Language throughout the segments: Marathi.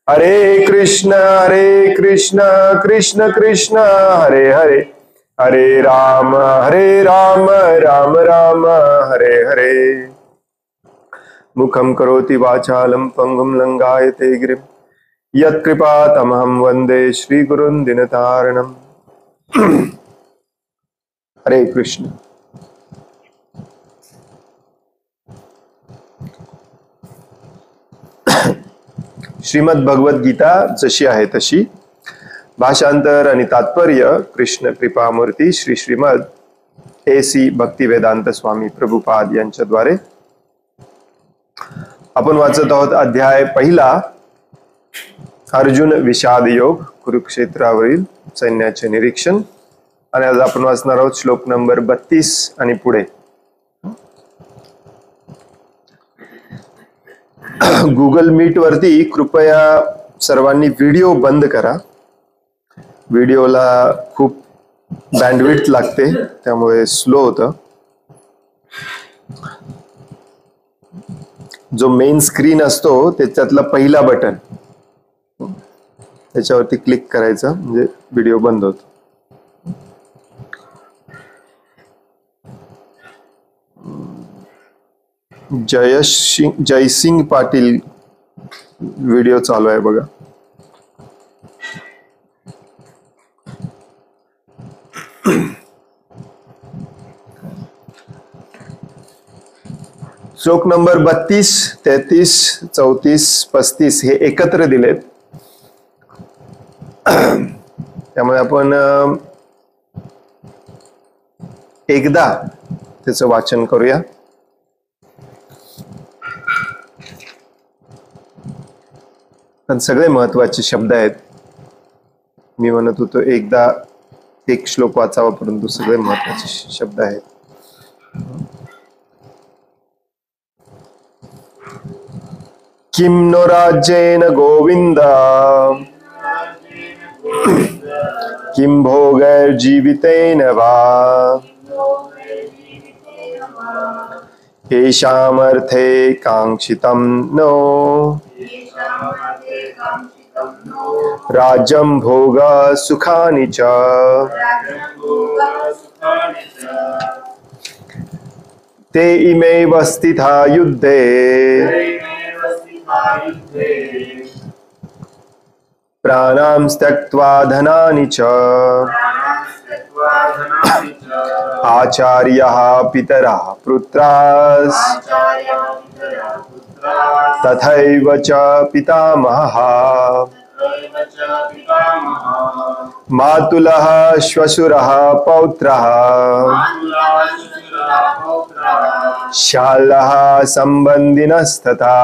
हरे कृष्ण कृष्ण कृष्ण हरे हरे, हरे राम राम राम हरे हरे। मुखं करोति वाचालं पंगुं लंघयते गिरिं, यत्कृपातमहं वन्दे श्रीगुरुं दिनतारिणम्। हरे कृष्ण। श्रीमद भगवद गीता जशी आहे तशी, भाषांतर आणि तात्पर्य कृष्ण कृपामूर्ती श्री श्रीमद AC भक्तिवेदांत स्वामी प्रभुपाद यांच्याद्वारे आपण वाचत आहोत। अध्याय पहिला, अर्जुन विषाद योग, कुरुक्षेत्रावरील सैन्याचे निरीक्षण। आणि आज आपण वाचणार आहोत श्लोक नंबर 32 आणि पुढे। गुगल मीट वरती कृपया सर्वांनी व्हिडिओ बंद करा। व्हिडिओला खूप बँडविड्थ लागते, त्यामुळे स्लो होतं। जो मेन स्क्रीन असतो त्याच्यातला पहिला बटन, त्याच्यावरती क्लिक करायचं म्हणजे व्हिडिओ बंद होतो। जयसिंग पाटील व्हिडिओ चालू आहे बघा। श्लोक नंबर 32, 33, 34, 35 हे एकत्र दिलेत, त्यामुळे आपण एकदा त्याचं वाचन करूया। पण सगळे महत्वाचे शब्द आहेत। मी म्हणत होतो एकदा एक श्लोक वाचावा, परंतु सगळे महत्वाचे शब्द आहेत। किम नो राज्येन गोविंद, किम भोगैर्जीवितेन वा, येषामर्थे कांक्षितं नो राज्यं भोग सुखानि च। ते इमेव स्थिता युद्धे प्राणां त्यक्त्वा धनानि च। आचार्यः पितरः पुत्राः तथैव च पितामहः, मातुलः श्वशुरः पौत्रः, शालः सम्बन्धिनस्तथा।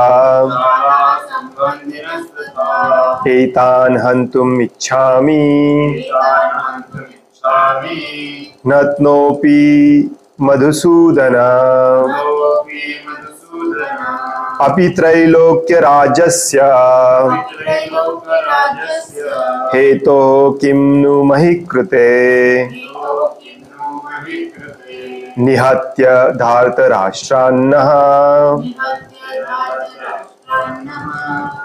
एतान् हन्तुम् इच्छामि नत्नोऽपि मधुसूदन, अपि त्रैलोक्यराज्यस्य हेतोः किं नु महि कृते। निहत्य धार्तराष्ट्रान्नः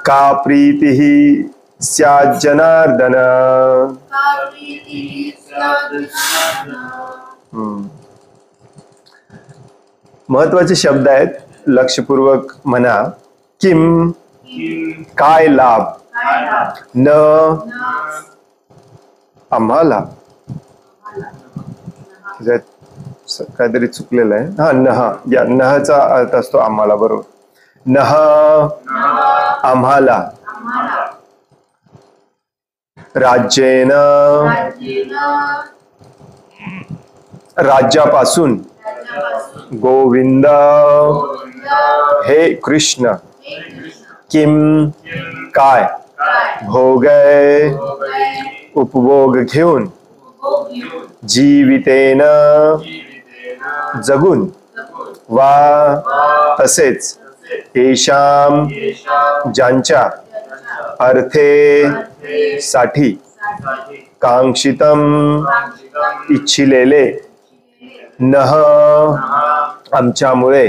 का प्रीतिः स्याज्जनार्दन। महत्वाचे शब्द आहेत, लक्षपूर्वक म्हणा। किम काय लाभ, न आम्हाला, काहीतरी चुकलेलं आहे। हा, नह, या नहचा अर्थ असतो आम्हाला, बरोबर। नह आम्हाला, राज्येन राज्यापासून, गोविंद हे कृष्ण, किम काय, भोगय उपभोग घेऊन, जीवितेन जगून, वा तसेच, येषाम ज्यांच्या, अर्थे साठी, कांक्षितम इच्छिलेले, नह आमच्यामुळे,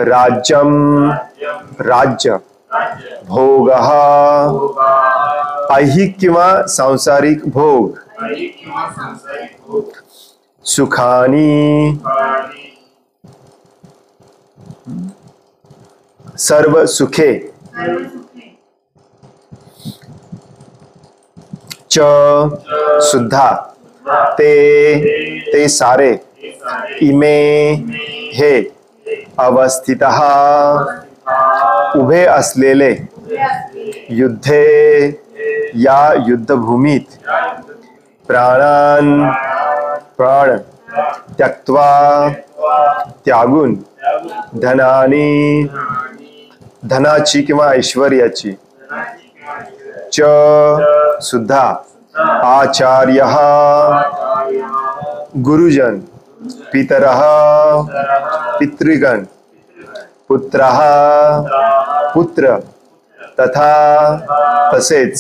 राज्यम राज्य, भोगः ऐहिक किंवा सांसारिक भोग, सुखानी सर्व सुखे, च सुद्धा, ते सारे, इमे हे, अवस्थितः उभे असलेले, युद्धे या युद्धभूमीत, प्राण त्यक्त्वा त्यागून, धनाची किंवा ऐश्वर्याची, च सुद्धा, आचार्यः गुरुजन, पितरः पितृगण, पुत्रः पुत्र, तथा तसेच,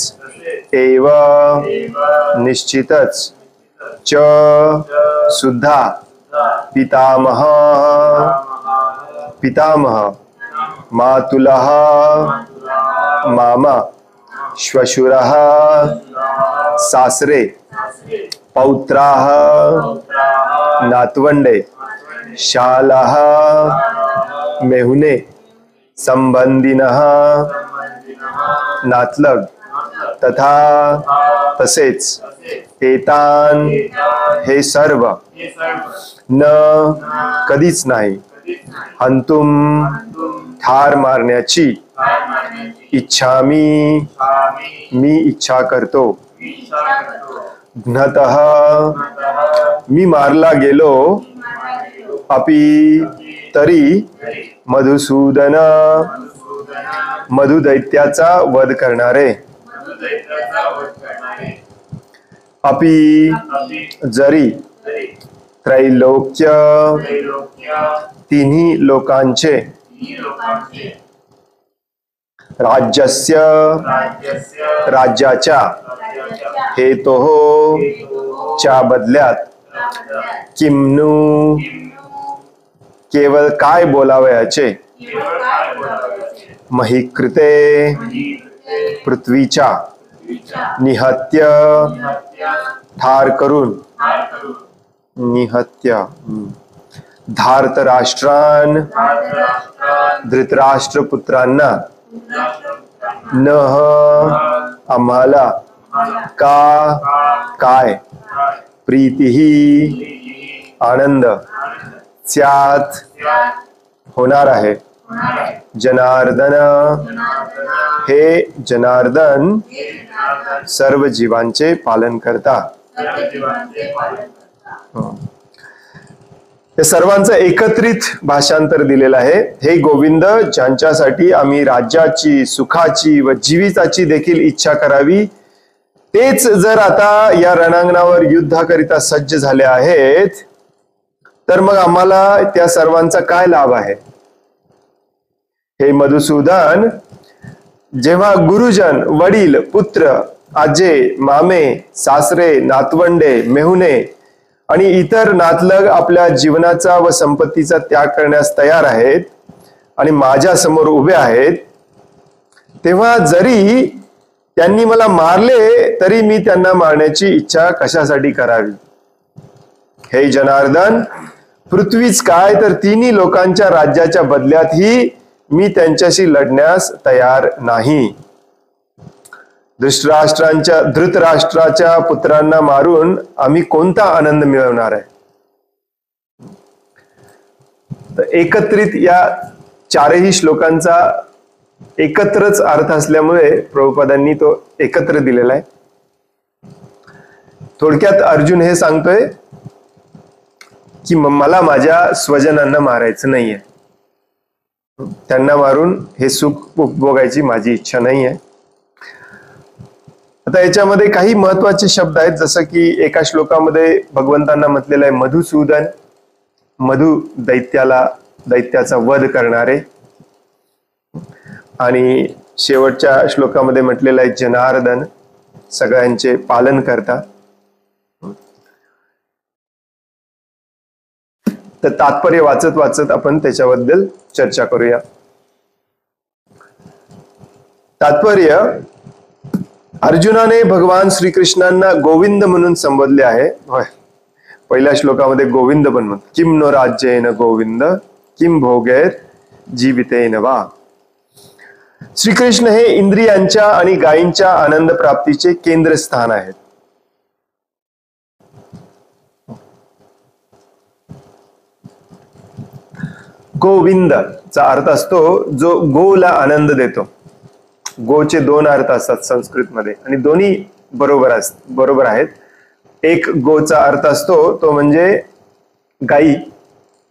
एव निश्चितच, च सुद्धा, पितामह मातुलः मामा, श्वशुरः सासरे, पौत्राः नातवंडे, शालाः मेहुणे, संबंधिनः नातलग, तथा तसेच, एतान हे सर्व, न कधीच नाही, हंतुम ठार मारण्याची, इच्छामी मी इच्छा करतो, घ्नतः मी मारला गेलो, अपि तरी, मधुसूदन मधुदैत्याचा वध करणारे, अपि जरी, त्रैलोक्य तिन्ही लोकांचे, राज्यस्य राज्याच्या, हेतोः च्या बदल्यात, किमनु केवळ काय बोलावयाचे, महीकृते पृथ्वीच्या, निहत्य ठार करून, निहत्य धार्तराष्ट्रान धृतराष्ट्र पुत्रांना, नह आम्हाला, का काय, प्रीतीही आनंद, स्यात होणार आहे, जनार्दन हे जनार्दन सर्व जीवांचे पालन करता. हे सर्वांचं एकत्रित भाषांतर दिलेलं आहे. हे गोविंद, ज्यांच्यासाठी आम्ही राज्याची, सुखाची व जीविताची देखील इच्छा करावी, तेच जर आता या रणांगणावर युद्धाकरिता सज्ज झाले आहेत, तर मग आम्हाला त्या सर्वांचा काय लाभ आहे? हे मधुसूदन, जेव्हा गुरुजन, वडील, पुत्र, आजे, मामे, सासरे, नातवंडे, मेहुणे आणि इतर नातलग आपल्या जीवनाचा व संपत्तीचा त्याग करण्यास तयार आहेत आणि माझ्या समोर उभे आहेत, तेव्हा जरी त्यांनी मला मारले तरी मी त्यांना मारण्याची इच्छा कशासाठी करावी? हे जनार्दन, पृथ्वीच काय तर तिन्ही लोकांच्या राज्याच्या बदल्यातही मी त्यांच्याशी लढण्यास तयार नाही. धृतराष्ट्राच्या पुत्रांना मारून आम्ही कोणता आनंद मिळवणार आहे? तर एकत्रित या चारही श्लोकांचा एकत्रच अर्थ असल्यामुळे प्रभुपादांनी तो एकत्र दिलेला आहे. थोडक्यात अर्जुन हे सांगतोय की मला माझ्या स्वजनांना मारायचं नाहीये, त्यांना मारून हे सुख उपभोगायची माझी इच्छा नाहीये. आता याच्यामध्ये काही महत्वाचे शब्द आहेत, जसं की एका श्लोकामध्ये भगवंतांना म्हटलेलं आहे मधुसूदन, मधु दैत्याचा वध करणारे, आणि शेवटच्या श्लोकामध्ये म्हटलेलं आहे जनार्दन, सगळ्यांचे पालन करता. तर तात्पर्य वाचत वाचत आपण त्याच्याबद्दल चर्चा करूया. तात्पर्य, अर्जुनाने भगवान श्रीकृष्णांना गोविंद म्हणून संबोधले आहे. होय, पहिल्या श्लोकामध्ये गोविंद पण म्हणतो, किम नो राज्येन गोविंद किम भोगैर जीवितेन वा. श्रीकृष्ण हे इंद्रियांच्या आणि गायींच्या आनंद प्राप्तीचे केंद्रस्थान आहेत. गोविंदचा अर्थ असतो जो गोला आनंद देतो. गोचे दोन अर्थ असतात संस्कृतमध्ये आणि दोन्ही बरोबर आहेत. एक गोचा अर्थ असतो तो म्हणजे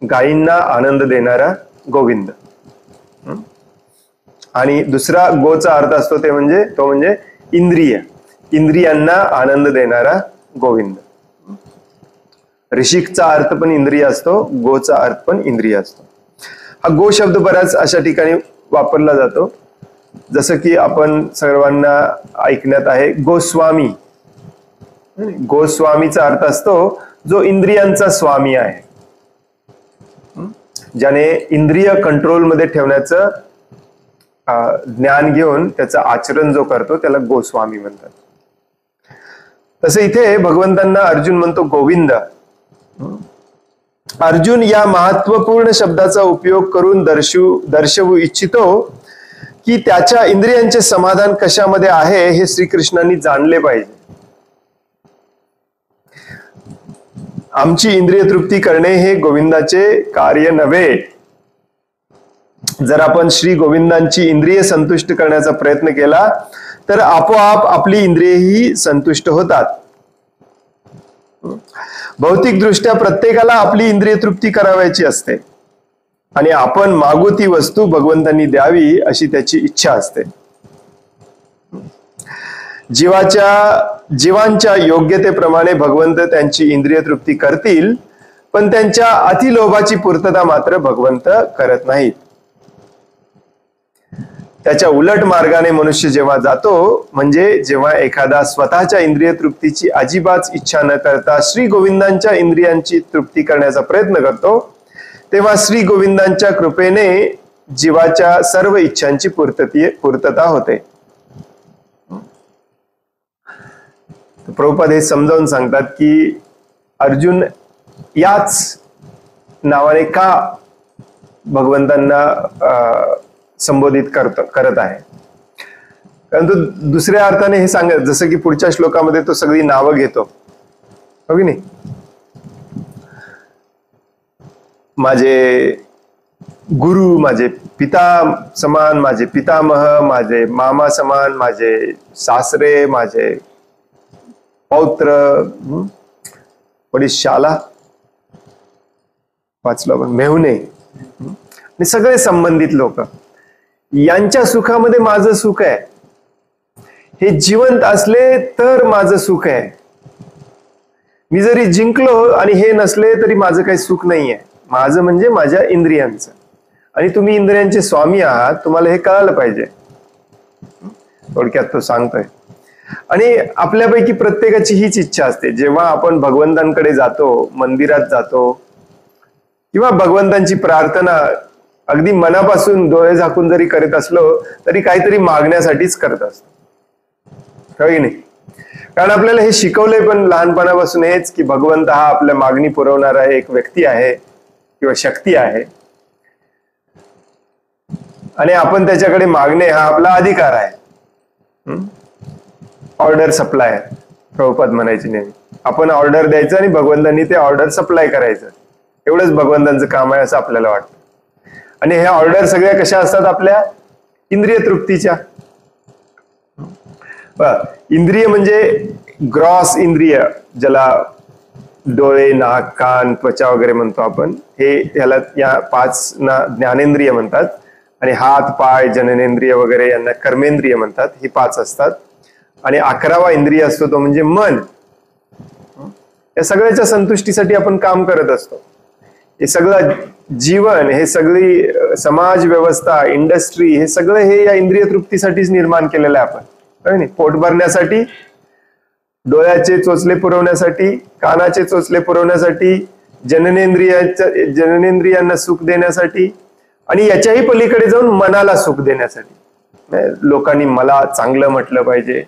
गायींना आनंद देणारा गोविंद, आणि दुसरा गोचा अर्थ असतो तो म्हणजे इंद्रियांना आनंद देणारा गोविंद. ऋषिकचा अर्थ पण इंद्रिय असतो, गोचा अर्थ पण इंद्रिय असतो. हा गो शब्द बऱ्याच अशा ठिकाणी वापरला जातो, जसं की आपण सर्वांना ऐकण्यात आहे गोस्वामी. गोस्वामीचा अर्थ असतो जो इंद्रियांचा स्वामी आहे, ज्याने इंद्रिय कंट्रोलमध्ये ठेवण्याचं ज्ञान घेऊन त्याचं आचरण जो करतो त्याला गोस्वामी म्हणतात. तसे इथे भगवंतांना अर्जुन म्हणतो गोविंद. अर्जुन या महत्वपूर्ण शब्दाचा उपयोग करून दर्शवू इच्छितो की त्याच्या इंद्रियांचे समाधान कशामध्ये आहे हे श्रीकृष्णांनी जाणले पाहिजे. आमची इंद्रिय तृप्ती करणे हे गोविंदाचे कार्य नव्हे. जर आपण श्री गोविंदांची इंद्रिय संतुष्ट करण्याचा प्रयत्न केला तर आपोआप आपली इंद्रियही संतुष्ट होतात. भौतिक दृष्ट्या प्रत्येकाला आपली इंद्रिय तृप्ती करावयाची असते आणि आपण मागू ती वस्तू भगवंतांनी द्यावी अशी त्याची इच्छा असते. जीवांच्या योग्यतेप्रमाणे भगवंत त्यांची इंद्रिय तृप्ती करतील, पण त्यांच्या अतिलोभाची पूर्तता मात्र भगवंत करत नाहीत. त्याच्या उलट मार्गाने मनुष्य जेव्हा जातो, म्हणजे जेव्हा एखादा स्वतःच्या इंद्रिय तृप्तीची अजिबात इच्छा न करता श्री गोविंदांच्या इंद्रियांची तृप्ती करण्याचा प्रयत्न करतो, तेव्हा श्री गोविंदांच्या कृपेने जीवाच्या सर्व इच्छांची पूर्तता होते. प्रभुपाद हे समजावून सांगतात की अर्जुन याच नावाने का भगवंतांना संबोधित करत आहे. परंतु दुसऱ्या अर्थाने हे सांगत, जसं की पुढच्या श्लोकामध्ये तो सगळी नावं घेतो, हो की नाही, माझे गुरु, माझे पिता समान, माझे पितामह, माझे मामा समान, माझे सासरे, माझे पौत्र, शाला वाचलो आपण, मेहुणे आणि सगळे संबंधित लोक, यांच्या सुखामध्ये माझं सुख आहे. हे जिवंत असले तर माझं सुख आहे. मी जरी जिंकलो आणि हे नसले तरी माझं काही सुख नाहीये. माझं म्हणजे माझ्या इंद्रियांचं, आणि तुम्ही इंद्रियांचे स्वामी आहात, तुम्हाला हे कळायला पाहिजे. थोडक्यात तो सांगतोय. आणि आपल्यापैकी प्रत्येकाची हीच इच्छा असते. जेव्हा आपण भगवंतांकडे जातो, मंदिरात जातो, किंवा भगवंतांची प्रार्थना अगदी मनापासून डोळे झाकून जरी करत असलो तरी काहीतरी मागण्यासाठीच करत असतो, हो की नाही. कारण आपल्याला हे शिकवलंय पण लहानपणापासून हेच की भगवंत हा आपल्या मागणी पुरवणारा एक व्यक्ती आहे किंवा शक्ती आहे, आणि आपण त्याच्याकडे मागणे हा आपला अधिकार आहे. ऑर्डर सप्लाय प्रभुपाद म्हणायची नेहमी. आपण ऑर्डर द्यायचं आणि भगवंतांनी ते ऑर्डर सप्लाय करायचं, एवढंच भगवंतांचं काम आहे असं आपल्याला वाटतं. आणि ह्या ऑर्डर सगळ्या कशा असतात? आपल्या इंद्रिय तृप्तीच्या. इंद्रिय म्हणजे ग्रॉस इंद्रिय, ज्याला डोळे, नाक, कान, त्वचा वगैरे म्हणतो आपण. ह्याला या 5 ना ज्ञानेंद्रिय म्हणतात, आणि हात, पाय, जननेंद्रिय वगैरे यांना कर्मेंद्रिय म्हणतात. ही 5 असतात. आणि 11वा इंद्रिय असतो तो म्हणजे मन. या सगळ्याच्या संतुष्टीसाठी आपण काम करत असतो. हे सगळं जीवन, हे सगळी समाज व्यवस्था, इंडस्ट्री, हे सगळं हे या इंद्रिय तृप्तीसाठीच निर्माण केलेलं आहे आपण. पोट भरण्यासाठी, डोळ्याचे चोचले पुरवण्यासाठी, कानाचे चोचले पुरवण्यासाठी, जननेंद्रियांना सुख देण्यासाठी, आणि याच्याही पलीकडे जाऊन मनाला सुख देण्यासाठी. लोकांनी मला चांगलं म्हटलं पाहिजे,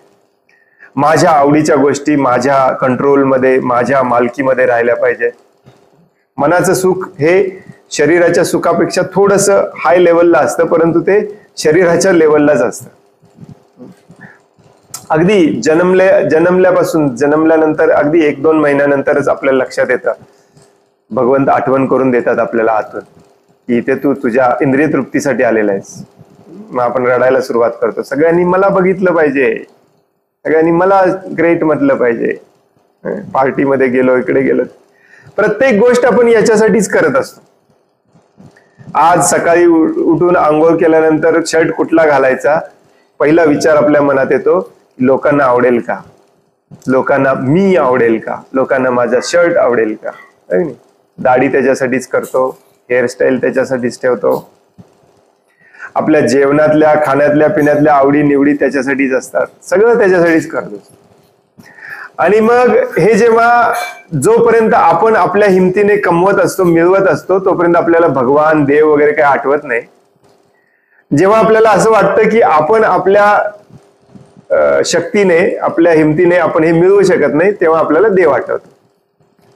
माझ्या आवडीच्या गोष्टी माझ्या कंट्रोलमध्ये, माझ्या मालकीमध्ये राहिल्या पाहिजे. मनाचं सुख हे शरीराच्या सुखापेक्षा थोडंसं हाय लेवलला असतं, परंतु ते शरीराच्या लेवललाच असतं. अगदी जन्मल्यापासून जन्मल्यानंतर अगदी 1-2 महिन्यानंतरच आपल्याला लक्षात येतं, भगवंत आठवण करून देतात आपल्याला आतून की इथे तू तुझ्या इंद्रिय तृप्तीसाठी आलेला आहेस. मग आपण रडायला सुरुवात करतो, सगळ्यांनी मला बघितलं पाहिजे, सगळ्यांनी मला ग्रेट म्हटलं पाहिजे, पार्टीमध्ये गेलो, इकडे गेलो. प्रत्येक गोष्ट आपण याच्यासाठीच करत असतो. आज सकाळी उठून आंघोळ केल्यानंतर शर्ट कुठला घालायचा, पहिला विचार आपल्या मनात येतो, लोकांना आवडेल का, लोकांना मी आवडेल का, लोकांना माझा शर्ट आवडेल का. दाढी त्याच्यासाठीच करतो, हेअरस्टाईल त्याच्यासाठीच ठेवतो, आपल्या जेवणातल्या खाण्यातल्या पिण्यातल्या आवडी निवडी त्याच्यासाठीच असतात, सगळं त्याच्यासाठीच करतो. आणि मग हे जेव्हा जोपर्यंत आपण आपल्या हिमतीने कमवत असतो, मिळवत असतो, तोपर्यंत आपल्याला भगवान देव वगैरे काही आठवत नाही. जेव्हा आपल्याला असं वाटतं की आपण आपल्या शक्तीने, आपल्या हिमतीने आपण हे मिळवू शकत नाही, तेव्हा आपल्याला देव आठवतो.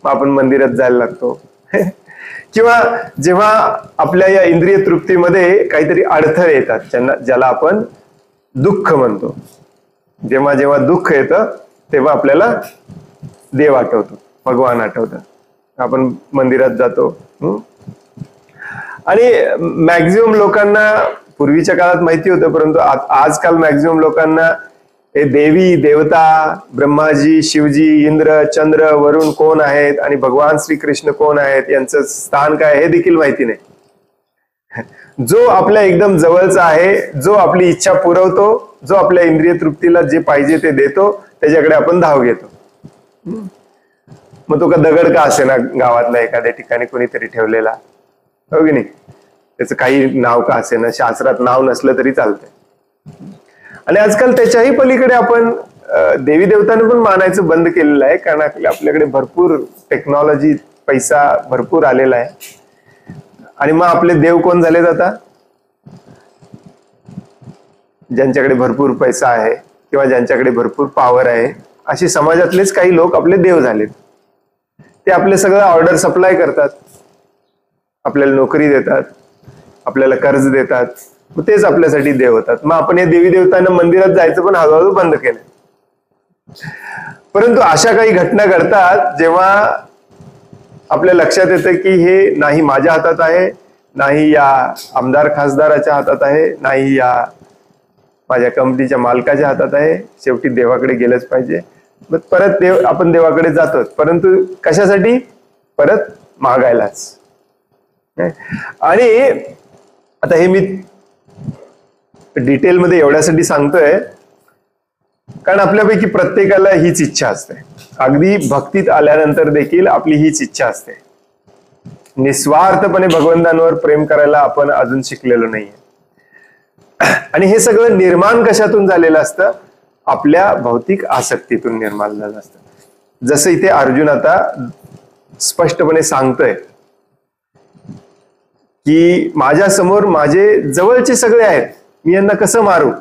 मग आपण मंदिरात जायला लागतो. किंवा जेव्हा आपल्या या इंद्रिय तृप्तीमध्ये काहीतरी अडथळे येतात, ज्याला आपण दुःख म्हणतो, जेव्हा जेव्हा दुःख येतं तेव्हा आपल्याला देव आठवतो, भगवान आठवतात, आपण मंदिरात जातो. आणि मॅक्झिमम लोकांना पूर्वीच्या काळात माहिती होतं, परंतु आजकाल मॅक्झिमम लोकांना हे देवी देवता, ब्रह्माजी, शिवजी, इंद्र, चंद्र, वरुण कोण आहेत आणि भगवान श्रीकृष्ण कोण आहेत, यांचं स्थान काय हे देखील माहिती नाही. जो आपल्या एकदम जवळचा आहे, जो आपली इच्छा पुरवतो, जो आपल्या इंद्रिय तृप्तीला जे पाहिजे ते देतो, त्याच्याकडे आपण धाव घेतो. मग तो का दगड का असे ना, गावातला एखाद्या ठिकाणी कोणीतरी ठेवलेला, हो की नाही, त्याचं काही नाव का असे ना, शास्त्रात नाव नसलं तरी चालतंय. आणि आजकाल त्याच्याही पलीकडे आपण देवी देवतांना पण मानायचं बंद केलेलं आहे, कारण आपल्याकडे भरपूर टेक्नॉलॉजी, पैसा भरपूर आलेला आहे. आणि मग आपले देव कोण झालेत आता? ज्यांच्याकडे भरपूर पैसा आहे किंवा ज्यांच्याकडे भरपूर पॉवर आहे, अशी समाजातलेच काही लोक आपले देव झालेत. ते आपले सगळं ऑर्डर सप्लाय करतात, आपल्याला नोकरी देतात, आपल्याला कर्ज देतात, मग तेच आपल्यासाठी देव होतात. मग आपण या देवी देवतांना मंदिरात जायचं पण हळूहळू बंद केलं. परंतु अशा काही घटना घडतात जेव्हा आपल्या लक्षात येतं की हे नाही माझ्या हातात आहे, नाही या आमदार खासदाराच्या हातात आहे, नाही या माझ्या कंपनीच्या मालकाच्या हातात आहे, शेवटी देवाकडे गेलंच पाहिजे. मग परत आपण देवाकडे जातोच, परंतु कशासाठी? परत मागायलाच. आणि आता हे मी डिटेलमध्ये एवढ्यासाठी सांगतोय कारण आपल्यापैकी प्रत्येकाला हीच इच्छा असते, अगदी भक्तीत आल्यानंतर देखील आपली हीच इच्छा असते. निस्वार्थपणे भगवंतांवर प्रेम करायला आपण अजून शिकलेलो नाहीये. आणि हे सगळं निर्माण कशातून झालेलं असतं? आपल्या भौतिक आसक्तीतून निर्माण झालं असतं. जसं इथे अर्जुन आता स्पष्टपणे सांगतोय की माझ्या समोर माझे जवळचे सगळे आहेत, मी यांना कसं मारू?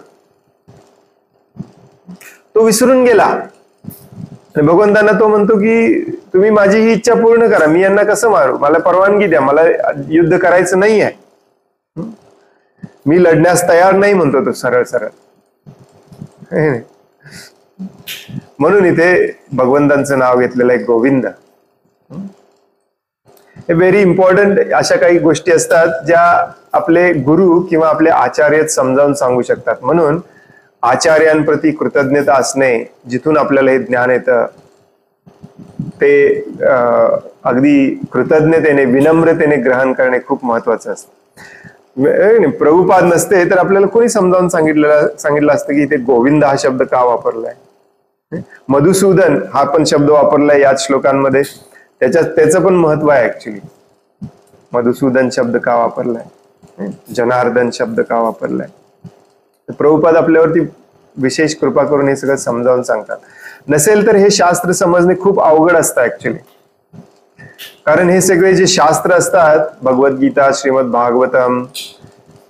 तो विसरून गेला आणि भगवंतांना तो म्हणतो की तुम्ही माझी ही इच्छा पूर्ण करा, मी यांना कसं मारू? मला परवानगी द्या, मला युद्ध करायचं नाही आहे, मी लढण्यास तयार नाही, म्हणतो तो सरळ सरळ. म्हणून इथे भगवंतांचं नाव घेतलेलं आहे गोविंद. हे व्हेरी इम्पॉर्टंट अशा काही गोष्टी असतात ज्या आपले गुरु किंवा आपले आचार्य समजावून सांगू शकतात. म्हणून आचार्यांप्रती कृतज्ञता असणे, जिथून आपल्याला हे ज्ञान येतं ते अगदी कृतज्ञतेने, विनम्रतेने ग्रहण करणे खूप महत्वाचं असतं. प्रभुपाद नसते तर आपल्याला कोणी समजावून सांगितलं असतं की इथे गोविंद हा शब्द का वापरलाय, मधुसूदन हा पण शब्द वापरलाय याच श्लोकांमध्ये, त्याचं पण महत्व आहे. ऍक्च्युली मधुसूदन शब्द का वापरलाय, जनार्दन शब्द का वापरलाय, प्रभुपाद आपल्यावरती विशेष कृपा करून हे सगळं समजावून सांगतात. नसेल तर हे शास्त्र समजणे खूप अवघड असतं ऍक्च्युली. कारण हे सगळे जे शास्त्र असतात, भगवद्गीता, श्रीमद भागवतम,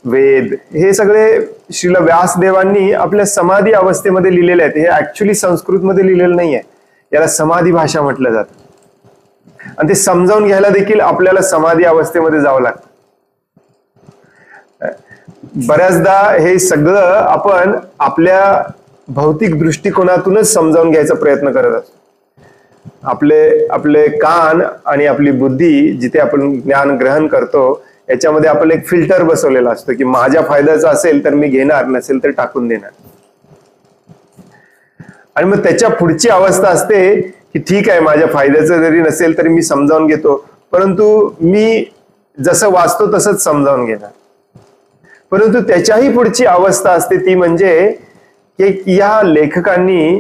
वेद हे सगळे श्रील व्यासदेवांनी आपल्या समाधी अवस्थेमध्ये लिहिलेले आहेत. हे ऍक्च्युली संस्कृतमध्ये लिहिलेलं नाहीये, याला समाधी भाषा म्हटलं जातं. आणि ते समजावून घ्यायला देखील आपल्याला समाधी अवस्थेमध्ये जावं लागतं. बऱ्याचदा हे सगळं आपण आपल्या भौतिक दृष्टिकोनातूनच समजावून घ्यायचा प्रयत्न करत असतो. आपले कान आणि आपली बुद्धी जिथे आपण ज्ञान ग्रहण करतो याच्यामध्ये आपण एक फिल्टर बसवलेला असतो की माझ्या फायद्याचं असेल तर मी घेणार, नसेल तर टाकून देणार. आणि मग त्याच्या पुढची अवस्था असते की ठीक आहे, माझ्या फायद्याचं जरी नसेल तरी मी समजावून घेतो, परंतु मी जसं वाचतो तसंच समजावून घेणार. परंतु त्याच्याही पुढची अवस्था असते ती म्हणजे की या लेखकांनी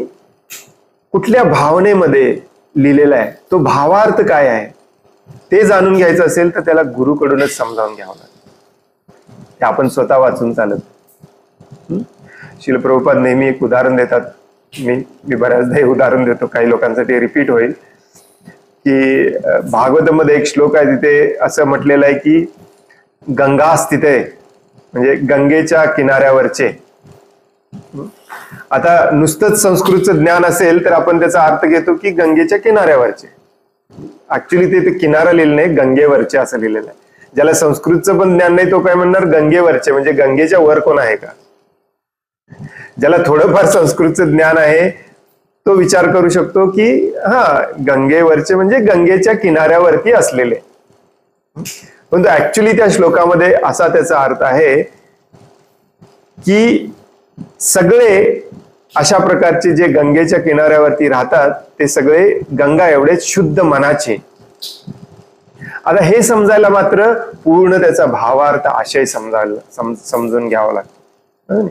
कुठल्या भावनेमध्ये लिहिलेला आहे, तो भावार्थ काय आहे ते जाणून घ्यायचं असेल तर त्याला गुरुकडूनच समजावून घ्यावं लागतं. ते आपण स्वतः वाचून चालत. श्रील प्रभुपाद नेहमी एक उदाहरण देतात. मी बऱ्याचदा हे उदाहरण देतो, काही लोकांसाठी रिपीट होईल, की भागवतामध्ये एक श्लोक आहे तिथे असं म्हटलेलं आहे की गंगा स्थिते, म्हणजे गंगेच्या किनाऱ्यावरचे. आता नुसतंच संस्कृतचं ज्ञान असेल तर आपण त्याचा अर्थ घेतो की गंगेच्या किनाऱ्यावरचे. ऍक्च्युली ते किनारा लिहिलं नाही, गंगेवरचे असं लिहिलेलं आहे. ज्याला संस्कृतचं पण ज्ञान नाही तो काय म्हणणार, गंगेवरचे म्हणजे गंगेच्या वर कोण आहे का. ज्याला थोडंफार संस्कृतचं ज्ञान आहे तो विचार करू शकतो की हा, गंगेवरचे म्हणजे गंगेच्या किनाऱ्यावरती असलेले. परंतु ऍक्च्युली त्या श्लोकामध्ये असा त्याचा अर्थ आहे की सगळे अशा प्रकारचे जे गंगेच्या किनाऱ्यावरती राहतात ते सगळे गंगा एवढेच शुद्ध मनाचे. आता हे समजायला मात्र पूर्ण त्याचा भावार्थ आशय समजून घ्यावा लागतो.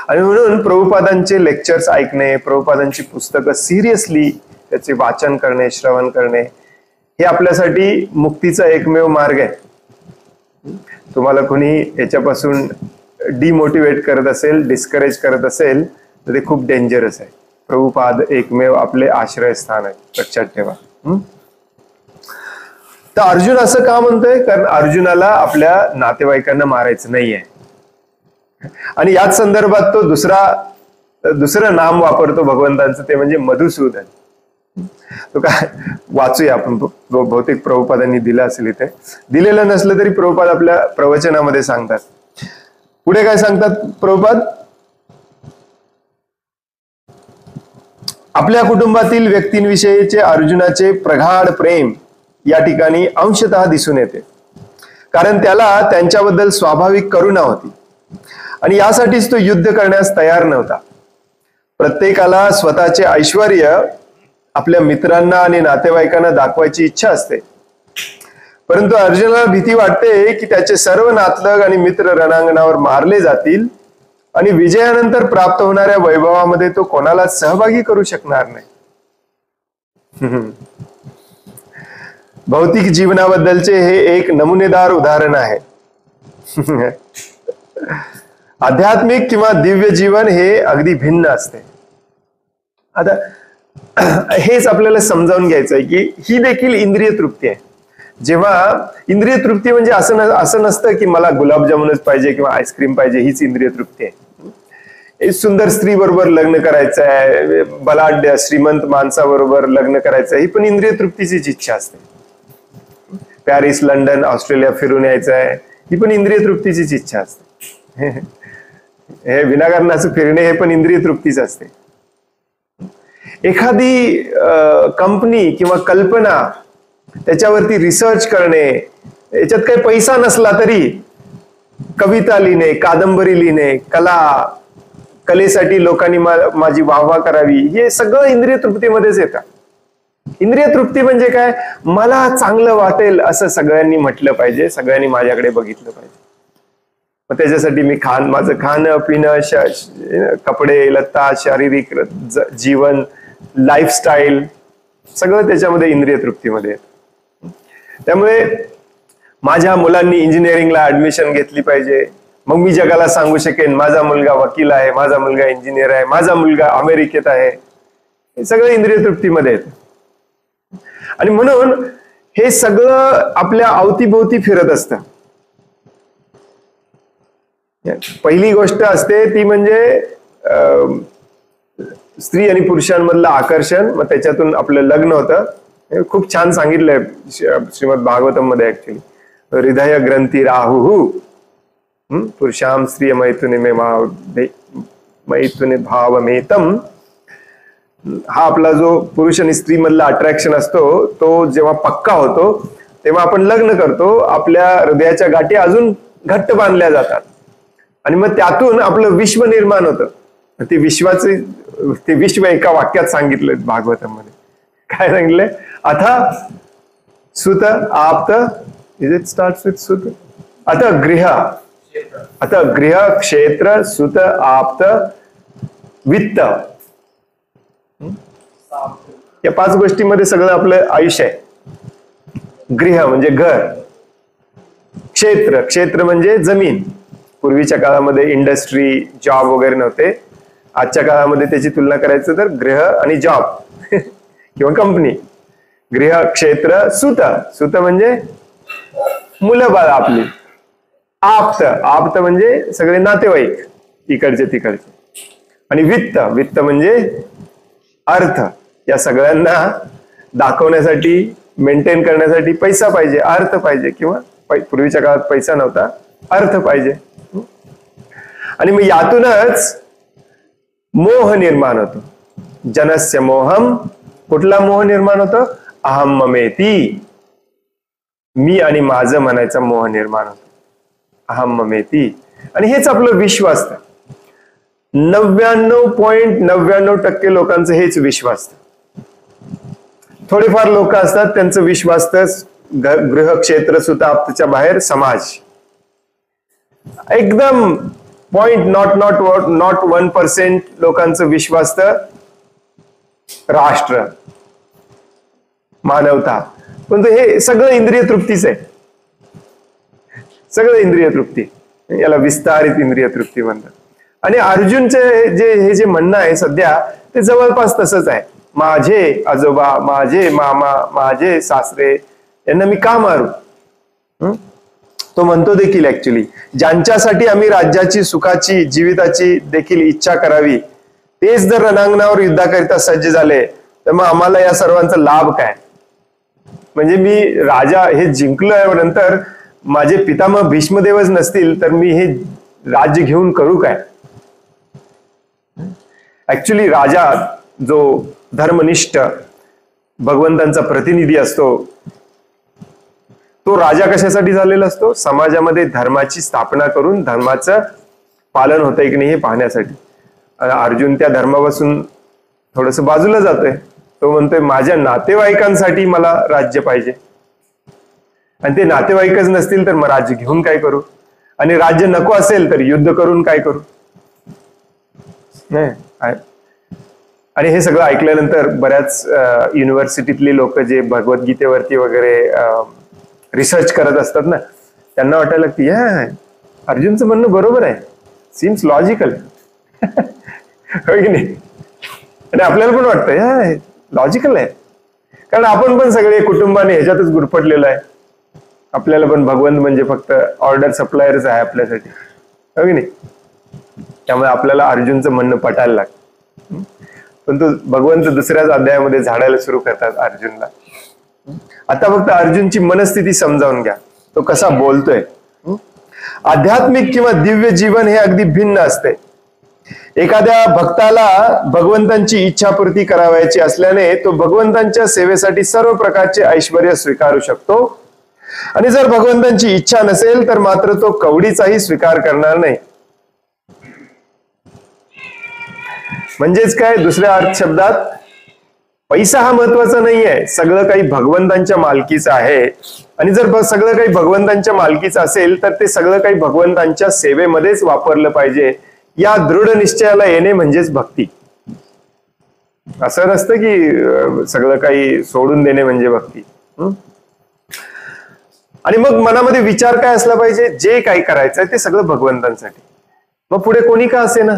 आणि म्हणून प्रभुपादांचे लेक्चर्स ऐकणे, प्रभुपादांची पुस्तकं सिरियसली त्याचे वाचन करणे, श्रवण करणे हे आपल्यासाठी मुक्तीचा एकमेव मार्ग आहे. तुम्हाला कोणी याच्यापासून डिमोटिवेट करत असेल, डिस्करेज करत असेल तर ते खूप डेंजरस आहे. प्रभुपाद एकमेव आपले आश्रयस्थान आहे, लक्षात ठेवा. तर अर्जुन असं का म्हणतोय, कारण अर्जुनाला आपल्या नातेवाईकांना मारायचं नाहीये. आणि याच संदर्भात तो दुसरं नाम वापरतो भगवंतांचं, ते म्हणजे मधुसूदन. तो काय वाचूया आपण, बहुतेक प्रभुपादांनी दिलं असेल इथे. दिलेलं नसलं तरी प्रभुपाद आपल्या प्रवचनामध्ये सांगतात. पुढे काय सांगतात प्रभुपाद, आपल्या कुटुंबातील व्यक्तींविषयीचे अर्जुनाचे प्रगाढ प्रेम या ठिकाणी अंशतः दिसून येते, कारण त्याला त्यांच्याबद्दल स्वाभाविक करुणा होती आणि यासाठीच तो युद्ध करण्यास तयार नव्हता. प्रत्येकाला स्वतःचे ऐश्वर्य आपल्या मित्रांना आणि नातेवाईकांना दाखवायची इच्छा असते, परंतु अर्जुनाला भीती वाटते की त्याचे सर्व नातलग आणि मित्र रणांगणावर मारले जातील आणि विजयानंतर प्राप्त होणाऱ्या वैभवामध्ये तो कोणाला सहभागी करू शकणार नाही. भौतिक जीवनाबद्दलचे हे एक नमुनेदार उदाहरण आहे. आध्यात्मिक किंवा दिव्य जीवन हे अगदी भिन्न असते. आता हेच आपल्याला समजावून घ्यायचं आहे की ही देखील इंद्रिय तृप्ती आहे. जेव्हा इंद्रिय तृप्ती म्हणजे असं नसतं की मला गुलाबजामुनच पाहिजे किंवा आईस्क्रीम पाहिजे, हीच इंद्रिय तृप्ती आहे. सुंदर स्त्री बरोबर लग्न करायचं आहे, बलाढ्य श्रीमंत माणसाबरोबर लग्न करायचं आहे, ही पण इंद्रिय तृप्तीचीच इच्छा असते. पॅरिस, लंडन, ऑस्ट्रेलिया फिरून यायचं आहे, ही पण इंद्रिय तृप्तीचीच इच्छा असते. हे विनाकारणाचं फिरणे हे पण इंद्रिय तृप्तीच असते. एखादी कंपनी किंवा कल्पना त्याच्यावरती रिसर्च करणे, याच्यात काही पैसा नसला तरी कविता लिहिणे, कादंबरी लिहिणे, कलेसाठी लोकांनी माझी वाहवा करावी, हे सगळं इंद्रिय तृप्तीमध्येच येतं. इंद्रिय तृप्ती म्हणजे काय, मला चांगलं वाटेल असं सगळ्यांनी म्हटलं पाहिजे, सगळ्यांनी माझ्याकडे बघितलं पाहिजे. मग त्याच्यासाठी मी माझं खाणं पिणं, कपडे लत्ता, शारीरिक जीवन, लाईफस्टाईल सगळं त्याच्यामध्ये इंद्रिय तृप्तीमध्ये येतं. त्यामुळे माझ्या मुलांनी इंजिनिअरिंगला ऍडमिशन घेतली पाहिजे, मग मी जगाला सांगू शकेन माझा मुलगा वकील आहे, माझा मुलगा इंजिनियर आहे, माझा मुलगा अमेरिकेत आहे. हे सगळं इंद्रिय तृप्तीमध्ये येतं. आणि म्हणून हे सगळं आपल्या अवतीभोवती फिरत असतं. पहिली गोष्ट असते ती म्हणजे स्त्री आणि पुरुषांमधलं आकर्षण, मग त्याच्यातून आपलं लग्न होतं. खूप छान सांगितलंय श्रीमद भागवतम मध्ये ऍक्च्युली. हृदय ग्रंथी राहू पुरुषाम स्त्रिय मैथुने मैथुने भावमेतम. हा आपला जो पुरुष आणि स्त्री मधला अट्रॅक्शन असतो तो जेव्हा पक्का होतो तेव्हा आपण लग्न करतो. आपल्या हृदयाच्या गाठी अजून घट्ट बांधल्या जातात आणि मग त्यातून आपलं विश्व निर्माण होतं. ते विश्व एका वाक्यात सांगितलंय भागवतम मध्ये. काय सांगितलंय? अथ सुत आप्त, इज इट स्टार्ट्स विथ सुत, अथ गृह क्षेत्र सुत आप्त वित्त. या 5 गोष्टींमध्ये सगळं आपलं आयुष्य आहे. गृह म्हणजे घर, क्षेत्र म्हणजे जमीन. पूर्वीच्या काळामध्ये इंडस्ट्री, जॉब वगैरे नव्हते. आजच्या काळामध्ये त्याची तुलना करायचं तर गृह आणि जॉब किंवा कंपनी. गृह क्षेत्र सुत म्हणजे मुलं बाळ आपली. आप्त म्हणजे सगळे नातेवाईक इकडचे तिकडचे. आणि वित्त म्हणजे अर्थ. या सगळ्यांना दाखवण्यासाठी, मेंटेन करण्यासाठी पैसा पाहिजे, अर्थ पाहिजे. किंवा पूर्वीच्या काळात पैसा नव्हता, अर्थ पाहिजे. आणि मग यातूनच मोह निर्माण होतो. जनस्य मोहम. कुठला मोह निर्माण होतो? अहम ममेती, मी आणि माझं म्हणायचा मोह निर्माण होतो. अहम ममेती. आणि हेच आपलं विश्व असतं. 99.99% लोकांचं हेच विश्व असतं. थोडेफार लोक असतात त्यांचं विश्व असतं गृह क्षेत्र सुद्धा आपच्या बाहेर समाज. एकदम नॉट 1% लोकांचं विश्व असतं राष्ट्र, मानवता. पण हे सगळं इंद्रिय तृप्तीच आहे. सगळं इंद्रिय तृप्ती, याला विस्तारित इंद्रिय तृप्ती म्हणतात. आणि अर्जुनचे हे जे म्हणणं आहे सध्या ते जवळपास तसंच आहे. माझे आजोबा, माझे मामा, माझे सासरे यांना मी का मारू? तो म्हणतो देखील ऍक्च्युली ज्यांच्यासाठी आम्ही राज्याची, सुखाची, जीविताची देखील इच्छा करावी तेच जर रणांगणावर युद्धाकरिता सज्ज झाले तर मग आम्हाला या सर्वांचा लाभ काय? म्हणजे मी राजा हे जिंकलं नंतर माझे पितामह भीष्मदेवच नसतील तर मी हे राज्य घेऊन करू काय? ऍक्च्युली राजा जो धर्मनिष्ठ भगवंतांचा प्रतिनिधी असतो तो राजा कशासाठी झालेला असतो? समाजामध्ये धर्माची स्थापना करून धर्माचं पालन होतंय की नाही हे पाहण्यासाठी. अर्जुन त्या धर्मापासून थोडस बाजूला जातोय. तो म्हणतोय माझ्या नातेवाईकांसाठी मला राज्य पाहिजे आणि ते नातेवाईकच नसतील तर मग राज्य घेऊन काय करू? आणि राज्य नको असेल तर युद्ध करून काय करू? नाही. आणि हे सगळं ऐकल्यानंतर बऱ्याच युनिव्हर्सिटीतली लोक जे भगवद्गीतेवरती वगैरे रिसर्च करत असतात ना त्यांना वाटायला लागते अर्जुनचं म्हणणं बरोबर आहे, सीम्स लॉजिकल. हो की नाही? आणि आपल्याला पण वाटतं लॉजिकल आहे, कारण आपण पण सगळे कुटुंबाने ह्याच्यातच गुरफटलेलो आहे. आपल्याला पण भगवंत म्हणजे फक्त ऑर्डर सप्लायरच आहे आपल्यासाठी. हो की नाही? त्यामुळे आपल्याला अर्जुनचं म्हणणं पटायला लागतं. पण तो भगवंत दुसऱ्याच अध्यायामध्ये झाडायला सुरू करतात अर्जुनला. आता फक्त अर्जुनची मनस्थिती समजावून घ्या, तो कसा बोलतोय. आध्यात्मिक किंवा दिव्य जीवन हे अगदी भिन्न असते. एखाद्या भक्ताला भगवंतांची इच्छापूर्ती करावयाची असल्याने तो भगवंतांच्या सेवेसाठी सर्व प्रकारचे ऐश्वर्य स्वीकारू शकतो. आणि जर भगवंतांची इच्छा नसेल तर मात्र तो कवडीचाही स्वीकार करणार नाही. म्हणजेच काय? दुसऱ्या अर्थ शब्दात पैसा हा महत्वाचा नाही आहे, सगळं काही भगवंतांच्या मालकीचं आहे. आणि जर सगळं काही भगवंतांच्या मालकीचं असेल तर ते सगळं काही भगवंतांच्या सेवेमध्येच वापरलं पाहिजे. या दृढ निश्चयाला येणे म्हणजेच भक्ती. असं नसतं की सगळं काही सोडून देणे म्हणजे भक्ती. आणि मग मनामध्ये विचार काय असला पाहिजे? जे काही करायचंय ते सगळं भगवंतांसाठी. मग पुढे कोणी का असे ना,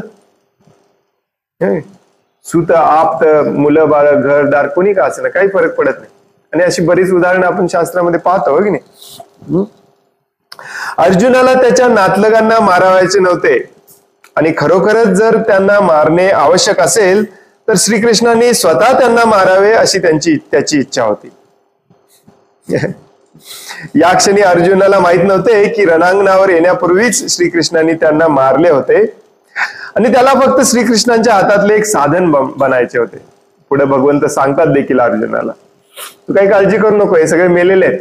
सुत आप्त, मुलं बाळ, घरदार, कोणी का असे ना, काही फरक पडत नाही. आणि अशी बरीच उदाहरणं आपण शास्त्रामध्ये पाहतो की नाही. अर्जुनाला त्याच्या नातलगांना मारावायचे नव्हते आणि खरोखरच जर त्यांना मारणे आवश्यक असेल तर श्रीकृष्णांनी स्वतः त्यांना मारावे अशी त्याची इच्छा होती. या क्षणी अर्जुनाला माहित नव्हते की रणांगणावर येण्यापूर्वीच श्रीकृष्णांनी त्यांना मारले होते आणि त्याला फक्त श्रीकृष्णांच्या हातातले एक साधन बनायचे होते. पुढे भगवंत सांगतात देखील अर्जुनाला, तू काही काळजी करू नको, हे सगळे मेलेले आहेत,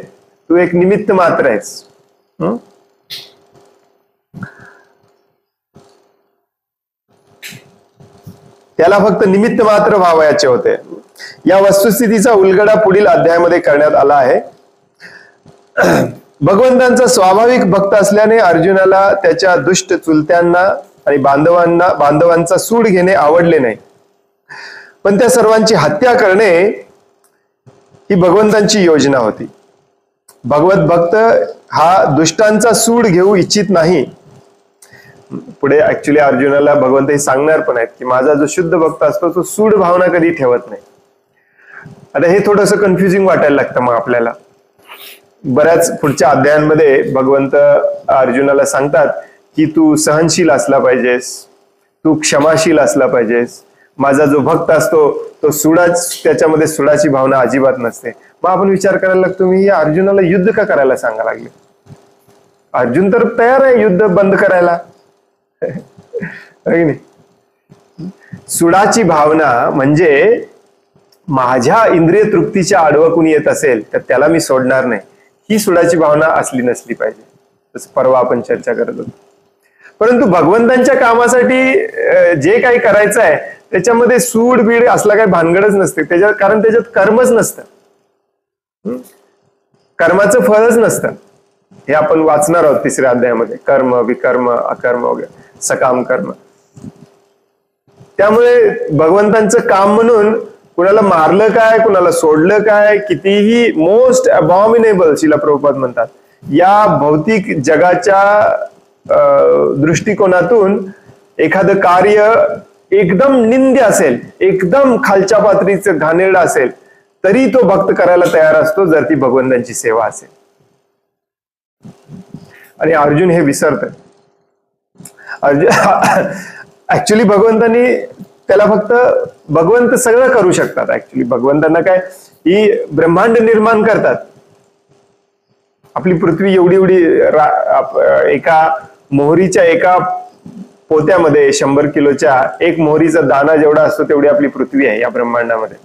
तू एक निमित्त मात्र आहेस. त्याला फक्त निमित्त मात्र व्हावयाचे होते. या वस्तुस्थितीचा उलगडा पुढील अध्यायामध्ये करण्यात आला आहे. भगवंतांचा स्वाभाविक भक्त असल्याने अर्जुनाला त्याच्या दुष्ट चुलत्यांना आणि बांधवांचा सूड घेणे आवडले नाही, पण त्या सर्वांची हत्या करणे ही भगवंतांची योजना होती. भगवत भक्त हा दुष्टांचा सूड घेऊ इच्छित नाही. पुढे ऍक्च्युली अर्जुनाला भगवंत हे सांगणार पण आहेत की माझा जो शुद्ध भक्त असतो तो सूड भावना कधी ठेवत नाही. आता हे थोडंसं कन्फ्युजिंग वाटायला लागतं मग आपल्याला. बऱ्याच पुढच्या अध्यायांमध्ये भगवंत अर्जुनाला सांगतात की तू सहनशील असला पाहिजेस, तू क्षमाशील असला पाहिजेस. माझा जो भक्त असतो तो त्याच्यामध्ये सुडाची भावना अजिबात नसते. मग आपण विचार करायला लागतो, मी या अर्जुनाला युद्ध का करायला सांगा लागले? अर्जुन तर तयार आहे युद्ध बंद करायला. सुडाची भावना म्हणजे माझ्या इंद्रिय तृप्तीच्या आडवं कुणी येत असेल तर त्याला मी सोडणार नाही, ही सुडाची भावना असली नसली पाहिजे. तसं परवा आपण चर्चा करत होतो. परंतु भगवंतांच्या कामासाठी जे काही करायचं आहे त्याच्यामध्ये सूड बीड असला काही भानगडच नसते. कारण त्याच्यात कर्मच नसतं, कर्माचं फळच नसतं. हे आपण वाचणार आहोत 3ऱ्या अध्यायामध्ये, कर्म विकर्म अकर्म वगैरे सकाम कर्म. त्यामुळे भगवंतांचं काम म्हणून कुणाला मारलं काय, कुणाला सोडलं काय, कितीही मोस्ट अबॉमिनेबल शिला प्रभुपाद म्हणतात, या भौतिक जगाच्या दृष्टिकोनातून एखादं कार्य एकदम निंद्य असेल, एकदम खालच्या पातळीचं घाणेरडं असेल तरी तो भक्त करायला तयार असतो जर ती भगवंतांची सेवा असेल. आणि अर्जुन हे विसरत. ऍक्च्युली भगवंतांनी त्याला फक्त, भगवंत सगळं करू शकतात. ऍक्च्युली भगवंतांना काय, ही ब्रह्मांड निर्माण करतात. आपली पृथ्वी एवढी एका मोहरीच्या एका पोत्यामध्ये 100 किलोच्या एक मोहरीचा दाना जेवढा असतो तेवढी आपली पृथ्वी आहे या ब्रह्मांडामध्ये.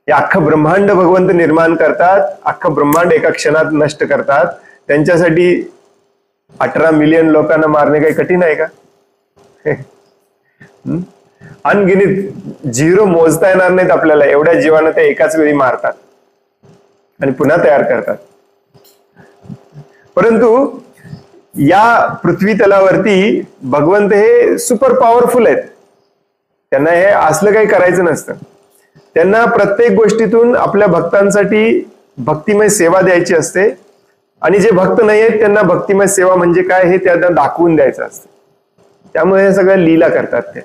हे अख्खं ब्रह्मांड भगवंत निर्माण करतात, अख्खं ब्रह्मांड एका क्षणात नष्ट करतात. त्यांच्यासाठी 18 मिलियन लोकांना मारणे काही कठीण आहे का? अनगिनित झिरो मोजता येणार नाहीत आपल्याला, एवढ्या जीवांना ते एकाच वेळी मारतात आणि पुन्हा तयार करतात. परंतु या पृथ्वी तलावरती भगवंत हे सुपर पॉवरफुल आहेत. त्यांना हे असलं काही करायचं नसतं. त्यांना प्रत्येक गोष्टीतून आपल्या भक्तांसाठी भक्तिमय सेवा द्यायची असते आणि जे भक्त नाही आहेत त्यांना भक्तिमय सेवा म्हणजे काय हे त्यांना दाखवून द्यायचं असतं. त्यामुळे हे सगळ्या लीला करतात ते.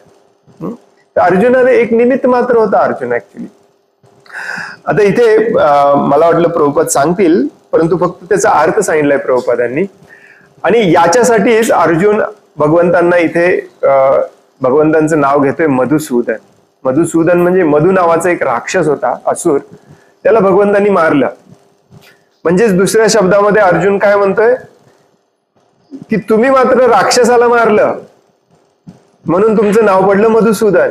तर अर्जुनाने एक निमित्त मात्र होता अर्जुन ऍक्च्युली. आता इथे मला वाटलं प्रभुपाद सांगतील, परंतु फक्त त्याचा अर्थ सांगितलाय प्रभुपादांनी. आणि याच्यासाठीच अर्जुन भगवंतांना इथे भगवंतांचं नाव घेतोय मधुसूदन. मधुसूदन म्हणजे मधु नावाचा एक राक्षस होता, असुर, त्याला भगवंतांनी मारलं. म्हणजेच दुसऱ्या शब्दामध्ये अर्जुन काय म्हणतोय की तुम्ही मात्र राक्षसाला मारलं म्हणून तुमचं नाव पडलं मधुसूदन.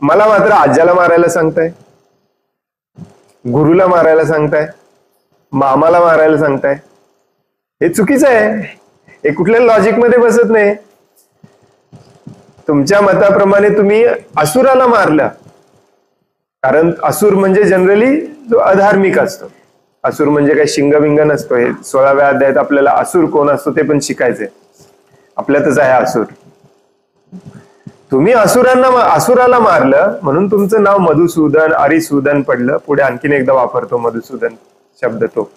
मला मात्र आज्याला मारायला सांगताय, गुरुला मारायला सांगताय, मामाला मारायला सांगताय. हे चुकीचं आहे. हे कुठल्या लॉजिक मध्ये बसत नाही. तुमच्या मताप्रमाणे तुम्ही असुराला मारलं, कारण असुर म्हणजे जनरली जो अधार्मिक असतो. असुर म्हणजे काही शिंगबिंग नसतो. हे 16व्या अध्यायात आपल्याला असुर कोण असतो ते पण शिकायचंय. आपल्यातच आहे असुर. तुम्ही असुराला मारलं म्हणून तुमचं नाव मधुसूदन अरिसूदन पडलं. पुढे आणखीन एकदा वापरतो मधुसूदन शब्द, तो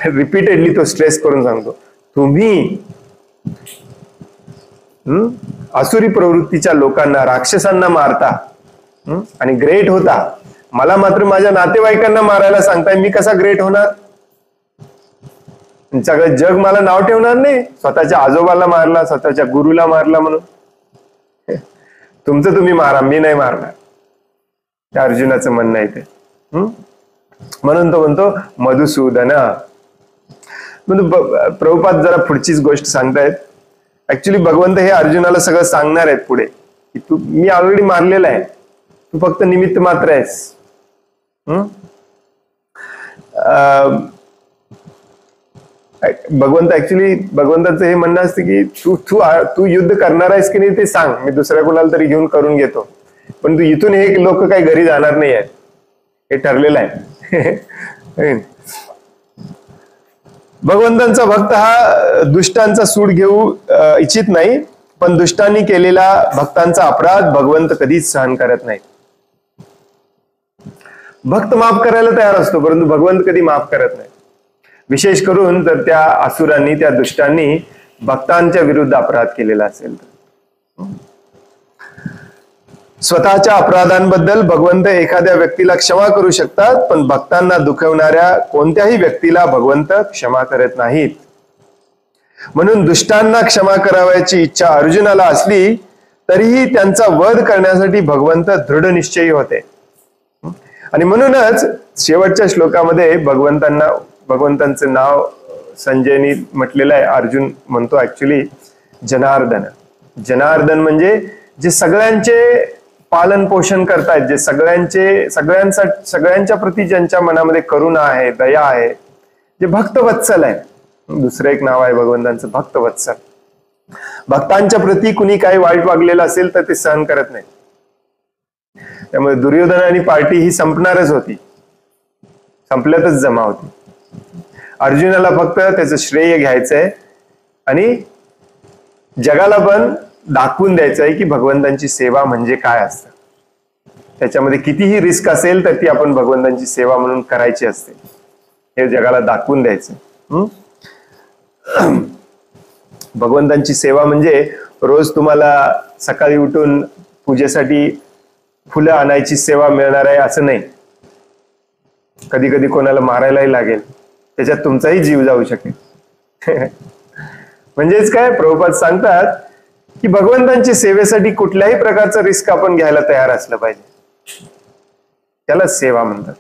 रिपीटेडली तो स्ट्रेस करून सांगतो. तुम्ही असुरी प्रवृत्तीच्या लोकांना, राक्षसांना मारता आणि ग्रेट होता. मला मात्र माझ्या नातेवाईकांना मारायला सांगताय, मी कसा ग्रेट होणार? सगळं जग मला नाव ठेवणार नाही, स्वतःच्या आजोबाला मारला, स्वतःच्या गुरुला मारला म्हणून. तुमचं तुम्ही मारा, मी नाही मारणार. त्या अर्जुनाचं म्हणणं आहे ते. म्हणून तो म्हणतो मधुसूदन. प्रभुपाद जरा पुढचीच गोष्ट सांगतायत. ऍक्च्युली भगवंत हे अर्जुनाला सगळं सांगणार आहेत पुढे, की तू, मी ऑलरेडी मारलेला आहे, तू फक्त निमित्त मात्र आहेस. भगवंताचं हे म्हणणं असतं की तू तू तू युद्ध करणार आहेस की नाही ते सांग, मी दुसऱ्या कोणाला तरी घेऊन करून घेतो, पण तू इथून हे लोक काही घरी जाणार नाही आहेत, हे ठरलेलं आहे. भगवंतांचा भक्त हा दुष्टांचा सूड घेऊ इच्छित नाही, पण दुष्टांनी केलेला भक्तांचा अपराध भगवंत कधीच सहन करत नाही. भक्त माफ करायला तयार असतो, परंतु भगवंत कधी माफ करत नाही. विशेष करून जर त्या असुरांनी, त्या दुष्टांनी भक्तांच्या विरुद्ध अपराध केलेला असेल तर. स्वतःच्या अपराधांबद्दल भगवंत एखाद्या व्यक्तीला क्षमा करू शकतात, पण भक्तांना दुखवणाऱ्या कोणत्याही व्यक्तीला भगवंत क्षमा करत नाहीत. म्हणून दुष्टांना क्षमा करावयाची इच्छा अर्जुनाला असली तरीही त्यांचा वध करण्यासाठी भगवंत दृढ निश्चयी होते. आणि म्हणूनच शेवटच्या श्लोकामध्ये भगवंतांचं नाव संजयनी म्हटलेलं आहे. अर्जुन म्हणतो ऍक्च्युली जनार्दन. जनार्दन म्हणजे जे सगळ्यांचे पालन पोषण करतायत, जे सगळ्यांच्या प्रती ज्यांच्या मनामध्ये करुणा आहे, दया आहे, जे भक्तवत्सल आहे. दुसरं एक नाव आहे भगवंतांचं, भक्तवत्सल. भक्तांच्या प्रती कुणी काही वाईट वागलेलं असेल तर ते सहन करत नाही. त्यामुळे दुर्योधनाची पार्टी ही संपणारच होती, संपल्यातच जमा होती. अर्जुनाला फक्त त्याचं श्रेय घ्यायचंय आणि जगाला पण दाखवून द्यायचं आहे की भगवंतांची सेवा म्हणजे काय असतं. त्याच्यामध्ये कितीही रिस्क असेल तर ती आपण भगवंतांची सेवा म्हणून करायची असते, हे जगाला दाखवून द्यायचं. भगवंतांची सेवा म्हणजे रोज तुम्हाला सकाळी उठून पूजेसाठी फुलं आणायची सेवा मिळणार आहे असं नाही. कधी कधी कोणाला मारायलाही लागेल, त्याच्यात तुमचाही जीव जाऊ शकेल. म्हणजेच काय, प्रभुपाद सांगतात की भगवंतांची सेवेसाठी कुठल्याही प्रकारचं रिस्क आपण घ्यायला तयार असलं पाहिजे, त्याला सेवा म्हणतात.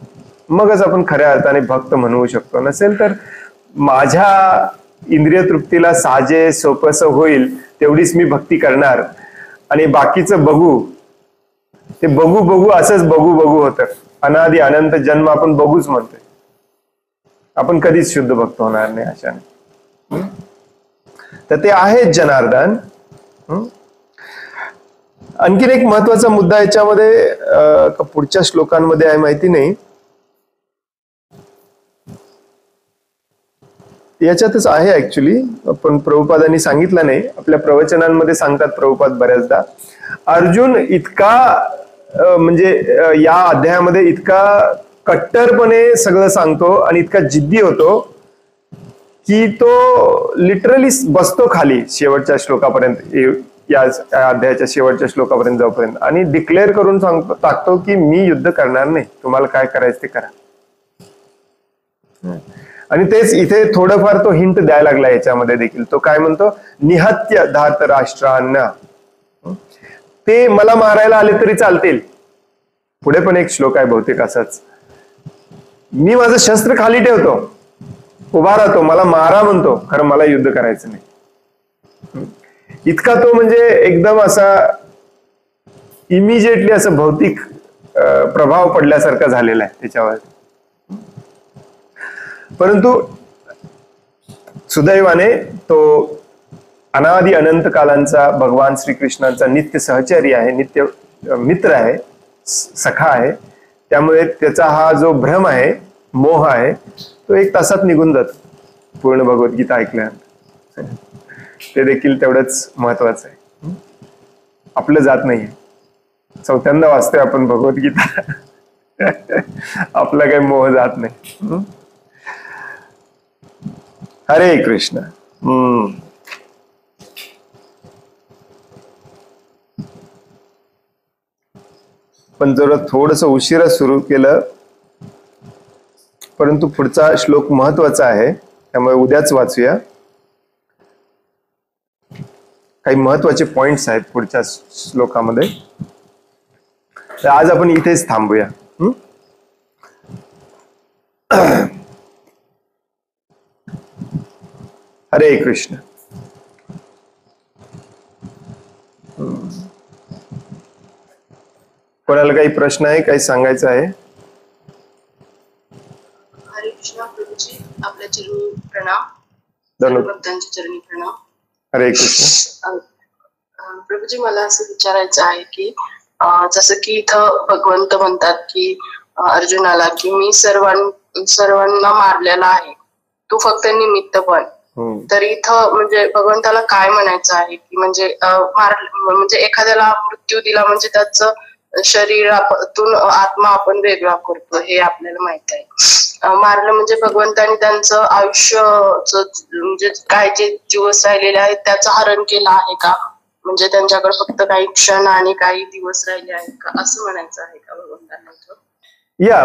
मगच आपण खऱ्या अर्थाने भक्त म्हणू शकतो. नसेल तर माझ्या इंद्रिय तृप्तीला साजे सोपस होईल तेवढीच मी भक्ती करणार आणि बाकीचं बघू, ते बघू बघू असंच बघू बघू होतं. अनादि अनंत जन्म आपण बघूच म्हणतोय, आपण कधीच शुद्ध भक्त होणार नाही अशाने. तर ते आहे जनार्दन. आणखीन एक महत्वाचा मुद्दा याच्यामध्ये पुढच्या श्लोकांमध्ये आहे माहिती नाही, याच्यातच आहे ऍक्च्युली, पण प्रभुपादांनी सांगितलं नाही. आपल्या प्रवचनांमध्ये सांगतात प्रभुपाद बऱ्याचदा. अर्जुन इतका म्हणजे या अध्यायामध्ये इतका कट्टरपणे सगळं सांगतो आणि इतका जिद्दी होतो की तो लिटरली बसतो खाली शेवटच्या श्लोकापर्यंत, या अध्यायाच्या शेवटच्या श्लोकापर्यंत जाऊपर्यंत, आणि डिक्लेअर करून टाकतो की मी युद्ध करणार नाही, तुम्हाला काय करायचं ते करा. आणि तेच इथे थोडंफार तो हिंट द्यायला लागला याच्यामध्ये देखील. तो काय म्हणतो, निहत्य धात राष्ट्रांना, ते मला मारायला आले तरी चालतील. पुढे पण एक श्लोक आहे बहुतेक असाच, मी माझं शस्त्र खाली ठेवतो, उभा राहतो, मला मारा म्हणतो, खरं मला युद्ध करायचं नाही. इतका तो म्हणजे एकदम असा इमिजिएटली असं भौतिक प्रभाव पडल्यासारखा झालेला आहे त्याच्यावर. परंतु सुदैवाने तो अनादि अनंत कालांचा भगवान श्रीकृष्णांचा नित्य सहचारी आहे, नित्य मित्र आहे, सखा आहे. त्यामुळे त्याचा हा जो भ्रम आहे, मोह आहे, तो 1 तासात निघून जातो पूर्ण भगवद्गीता ऐकल्यानंतर. ते देखील तेवढंच महत्वाचं आहे. आपलं जात नाहीये, 4थ्यांदा वाचतोय आपण भगवद्गीता, आपला काही मोह जात नाही. हरे कृष्ण. पण जरा थोडस उशिरा सुरू केलं, परंतु पुढचा श्लोक महत्वाचा आहे. त्यामुळे उद्याच वाचूया. काही महत्वाचे पॉइंट्स आहेत पुढच्या श्लोकामध्ये. तर आज आपण इथेच थांबूया. हरे कृष्ण. कोणाला काही प्रश्न आहे, काही सांगायचं आहे? हरे कृष्ण प्रभूजी, आपल्या चरणी प्रणाम. भक्तांच्या चरणी प्रणाम. हरे कृष्ण. प्रभूजी, मला असं विचारायचं आहे की जसं की इथं भगवंत म्हणतात की अर्जुनाला की मी सर्वांना मारलेला आहे, तू फक्त निमित्त बन. तर इथं म्हणजे भगवंताला काय म्हणायचं आहे की म्हणजे म्हणजे एखाद्याला मृत्यू दिला म्हणजे त्याचं शरीरातून आत्मा आपण वेगळा करतो हे आपल्याला माहित आहे. मारलं म्हणजे भगवंतानी त्यांचं आयुष्य म्हणजे काय जे दिवस राहिलेले आहेत त्याचं हरण केलं आहे का? म्हणजे त्यांच्याकडे फक्त काही क्षण आणि काही दिवस राहिले आहेत का, असं म्हणायचं आहे का भगवंतांना? या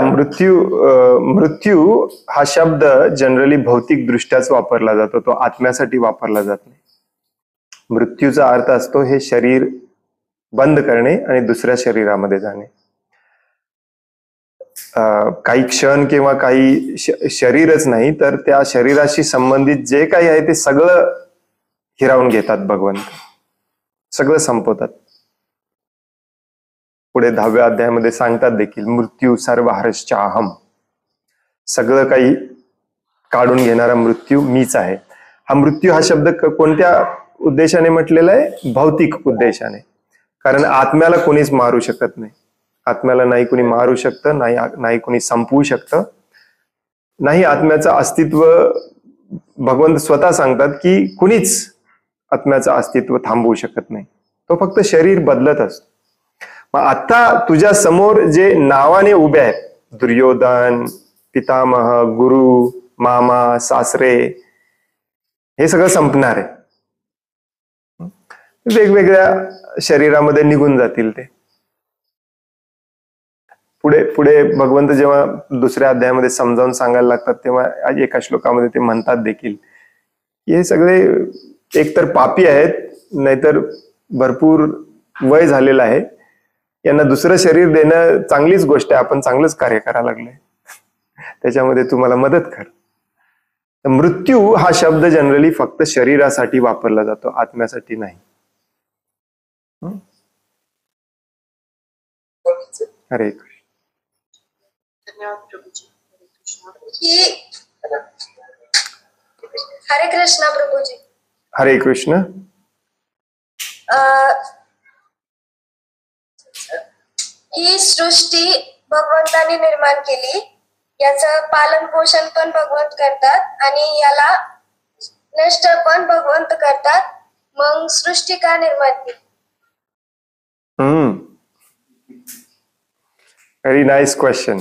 मृत्यू हा शब्द जनरली भौतिक दृष्ट्याच वापरला जातो, तो आत्म्यासाठी वापरला जात नाही. मृत्यूचा अर्थ असतो हे शरीर बंद करणे आणि दुसऱ्या शरीरामध्ये जाणे. काही क्षण किंवा काही शरीरच नाही तर त्या शरीराशी संबंधित जे काही आहे ते सगळं हिरावून घेतात भगवंत, सगळं संपवतात. पुढे 10व्या अध्यायामध्ये सांगतात देखील, मृत्यू सर्व हरश्चाहम, सगळं काही काढून घेणारा मृत्यू मीच आहे. हा मृत्यू हा शब्द कोणत्या उद्देशाने म्हटलेला आहे? भौतिक उद्देशाने. कारण आत्म्याला कोणीच मारू शकत नाही. आत्म्याला नाही कोणी मारू शकतं, नाही कोणी संपवू शकतं, नाही आत्म्याचं अस्तित्व. भगवंत स्वतः सांगतात की कुणीच आत्म्याचं अस्तित्व थांबवू शकत नाही, तो फक्त शरीर बदलत असतो. मग आता तुझ्या समोर जे नावाने उभे आहेत, दुर्योधन, पितामह, गुरु, मामा, सासरे, हे सगळं संपणार आहे. वेगवेगळ्या शरीरामध्ये निघून जातील ते. पुढे पुढे भगवंत जेव्हा दुसऱ्या अध्यायामध्ये समजावून सांगायला लागतात तेव्हा एका श्लोकामध्ये ते म्हणतात देखील की हे सगळे एकतर पापी आहेत, नाहीतर भरपूर वय झालेलं आहे, यांना दुसरं शरीर देणं चांगलीच गोष्ट आहे, आपण चांगलंच कार्य करायला लागलोय, त्याच्यामध्ये तुम्हाला मदत कर. मृत्यू हा शब्द जनरली फक्त शरीरासाठी वापरला जातो, आत्म्यासाठी नाही. हरे कृष्ण. धन्यवाद प्रभूजी. हरे कृष्ण प्रभूजी. हरे कृष्ण. ही सृष्टी भगवंताने निर्माण केली, याचं पालन पोषण पण भगवंत करतात आणि याला नष्ट पण भगवंत करतात. मग सृष्टी का निर्माण केली? Very nice question.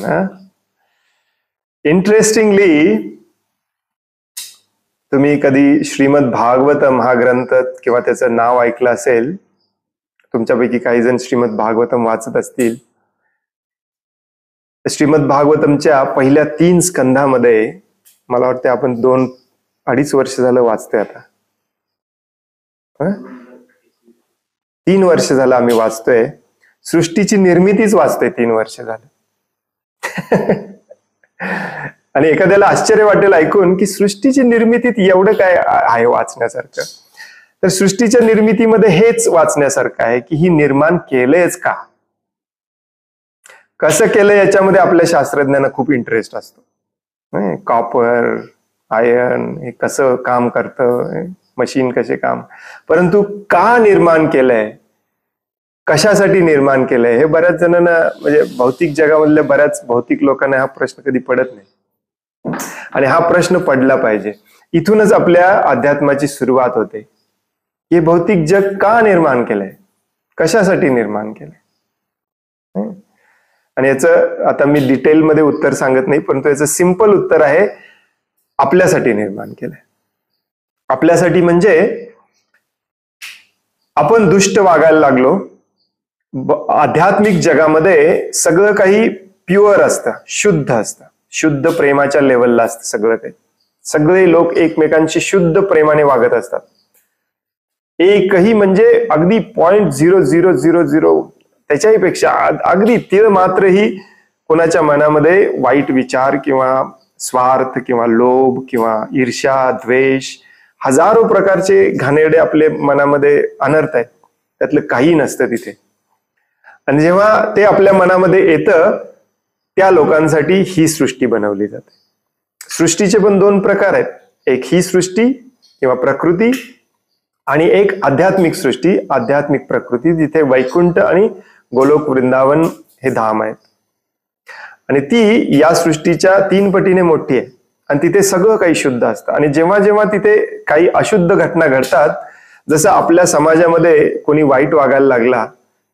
इंटरेस्टिंगली, तुम्ही कधी श्रीमद भागवतम हा ग्रंथ किंवा त्याचं नाव ऐकलं असेल, तुमच्यापैकी काही जण श्रीमद भागवतम वाचत असतील. श्रीमद भागवतमच्या पहिल्या 3 स्कंधामध्ये मला वाटतं आपण 2-2.5 वर्ष झालं वाचतोय. आता 3 वर्ष झालं आम्ही वाचतोय. सृष्टीची निर्मितीच वाचतोय 3 वर्ष झालं. आणि एखाद्याला आश्चर्य वाटेल ऐकून की सृष्टीची निर्मितीत एवढं काय आहे वाचण्यासारखं. तर सृष्टीच्या निर्मितीमध्ये हेच वाचण्यासारखं आहे की ही निर्माण केलंयच का, कसं केलं, याच्यामध्ये आपल्या शास्त्रज्ञांना खूप इंटरेस्ट असतो. कॉपर, आयर्न हे कसं काम करतं, मशीन कसे काम, परंतु का निर्माण केलंय, कशासाठी निर्माण केलंय, हे बऱ्याच जणांना, म्हणजे भौतिक जगामधल्या बऱ्याच भौतिक लोकांना हा प्रश्न कधी पडत नाही. आणि हा प्रश्न पडला पाहिजे. इथूनच आपल्या अध्यात्माची सुरुवात होते. हे भौतिक जग का निर्माण केलंय, कशासाठी निर्माण केलंय. आणि याचं आता मी डिटेलमध्ये उत्तर सांगत नाही, परंतु याचं सिंपल उत्तर आहे, आपल्यासाठी निर्माण केलंय. आपल्यासाठी म्हणजे आपण दुष्ट वागायला लागलो. आध्यात्मिक जगामध्ये सगळं काही प्युअर असतं, शुद्ध असतं, शुद्ध प्रेमाच्या लेवलला असतं सगळं काही. सगळे लोक एकमेकांशी शुद्ध प्रेमाने वागत असतात. एकही म्हणजे अगदी 0.0000 त्याच्याही पेक्षा अगदी तीळ मात्रही कोणाच्या मनामध्ये वाईट विचार किंवा स्वार्थ किंवा लोभ किंवा ईर्ष्या, द्वेष, हजारो प्रकारचे घाणेरडे आपले मनामध्ये अनर्थ आहेत, त्यातलं काही नसतं तिथे. आणि जेव्हा ते आपल्या मनामध्ये येतं, त्या लोकांसाठी ही सृष्टी बनवली जाते. सृष्टीचे पण दोन प्रकार आहेत, एक ही सृष्टी किंवा प्रकृती आणि एक आध्यात्मिक सृष्टी, आध्यात्मिक प्रकृती, जिथे वैकुंठ आणि गोलोक वृंदावन हे धाम आहेत. आणि ती या सृष्टीच्या 3 पटीने मोठी आहे आणि तिथे सगळं काही शुद्ध असतं. आणि जेव्हा जेव्हा तिथे काही अशुद्ध घटना घडतात, जसं आपल्या समाजामध्ये कोणी वाईट वागायला लागला,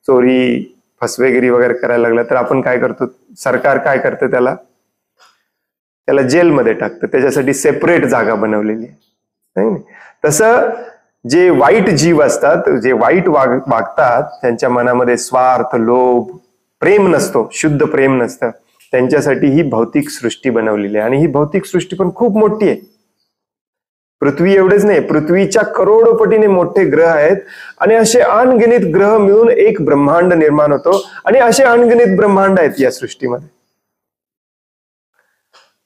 चोरी फसवेगिरी वगैरे करायला लागला, तर आपण काय करतो, सरकार काय करतं, त्याला जेलमध्ये टाकतं, त्याच्यासाठी सेपरेट जागा बनवलेली आहे. तसं जे वाईट जीव असतात, जे वाईट वागतात, त्यांच्या मनामध्ये स्वार्थ, लोभ, प्रेम नसतो, शुद्ध प्रेम नसतं, त्यांच्यासाठी ही भौतिक सृष्टी बनवलेली आहे. आणि ही भौतिक सृष्टी पण खूप मोठी आहे. पृथ्वी एवढेच नाही, पृथ्वीच्या करोडो पटीने मोठे ग्रह आहेत आणि असे अनगिनित ग्रह मिळून एक ब्रह्मांड निर्माण होतो. आणि असे अनगिनित ब्रह्मांड आहेत या सृष्टीमध्ये.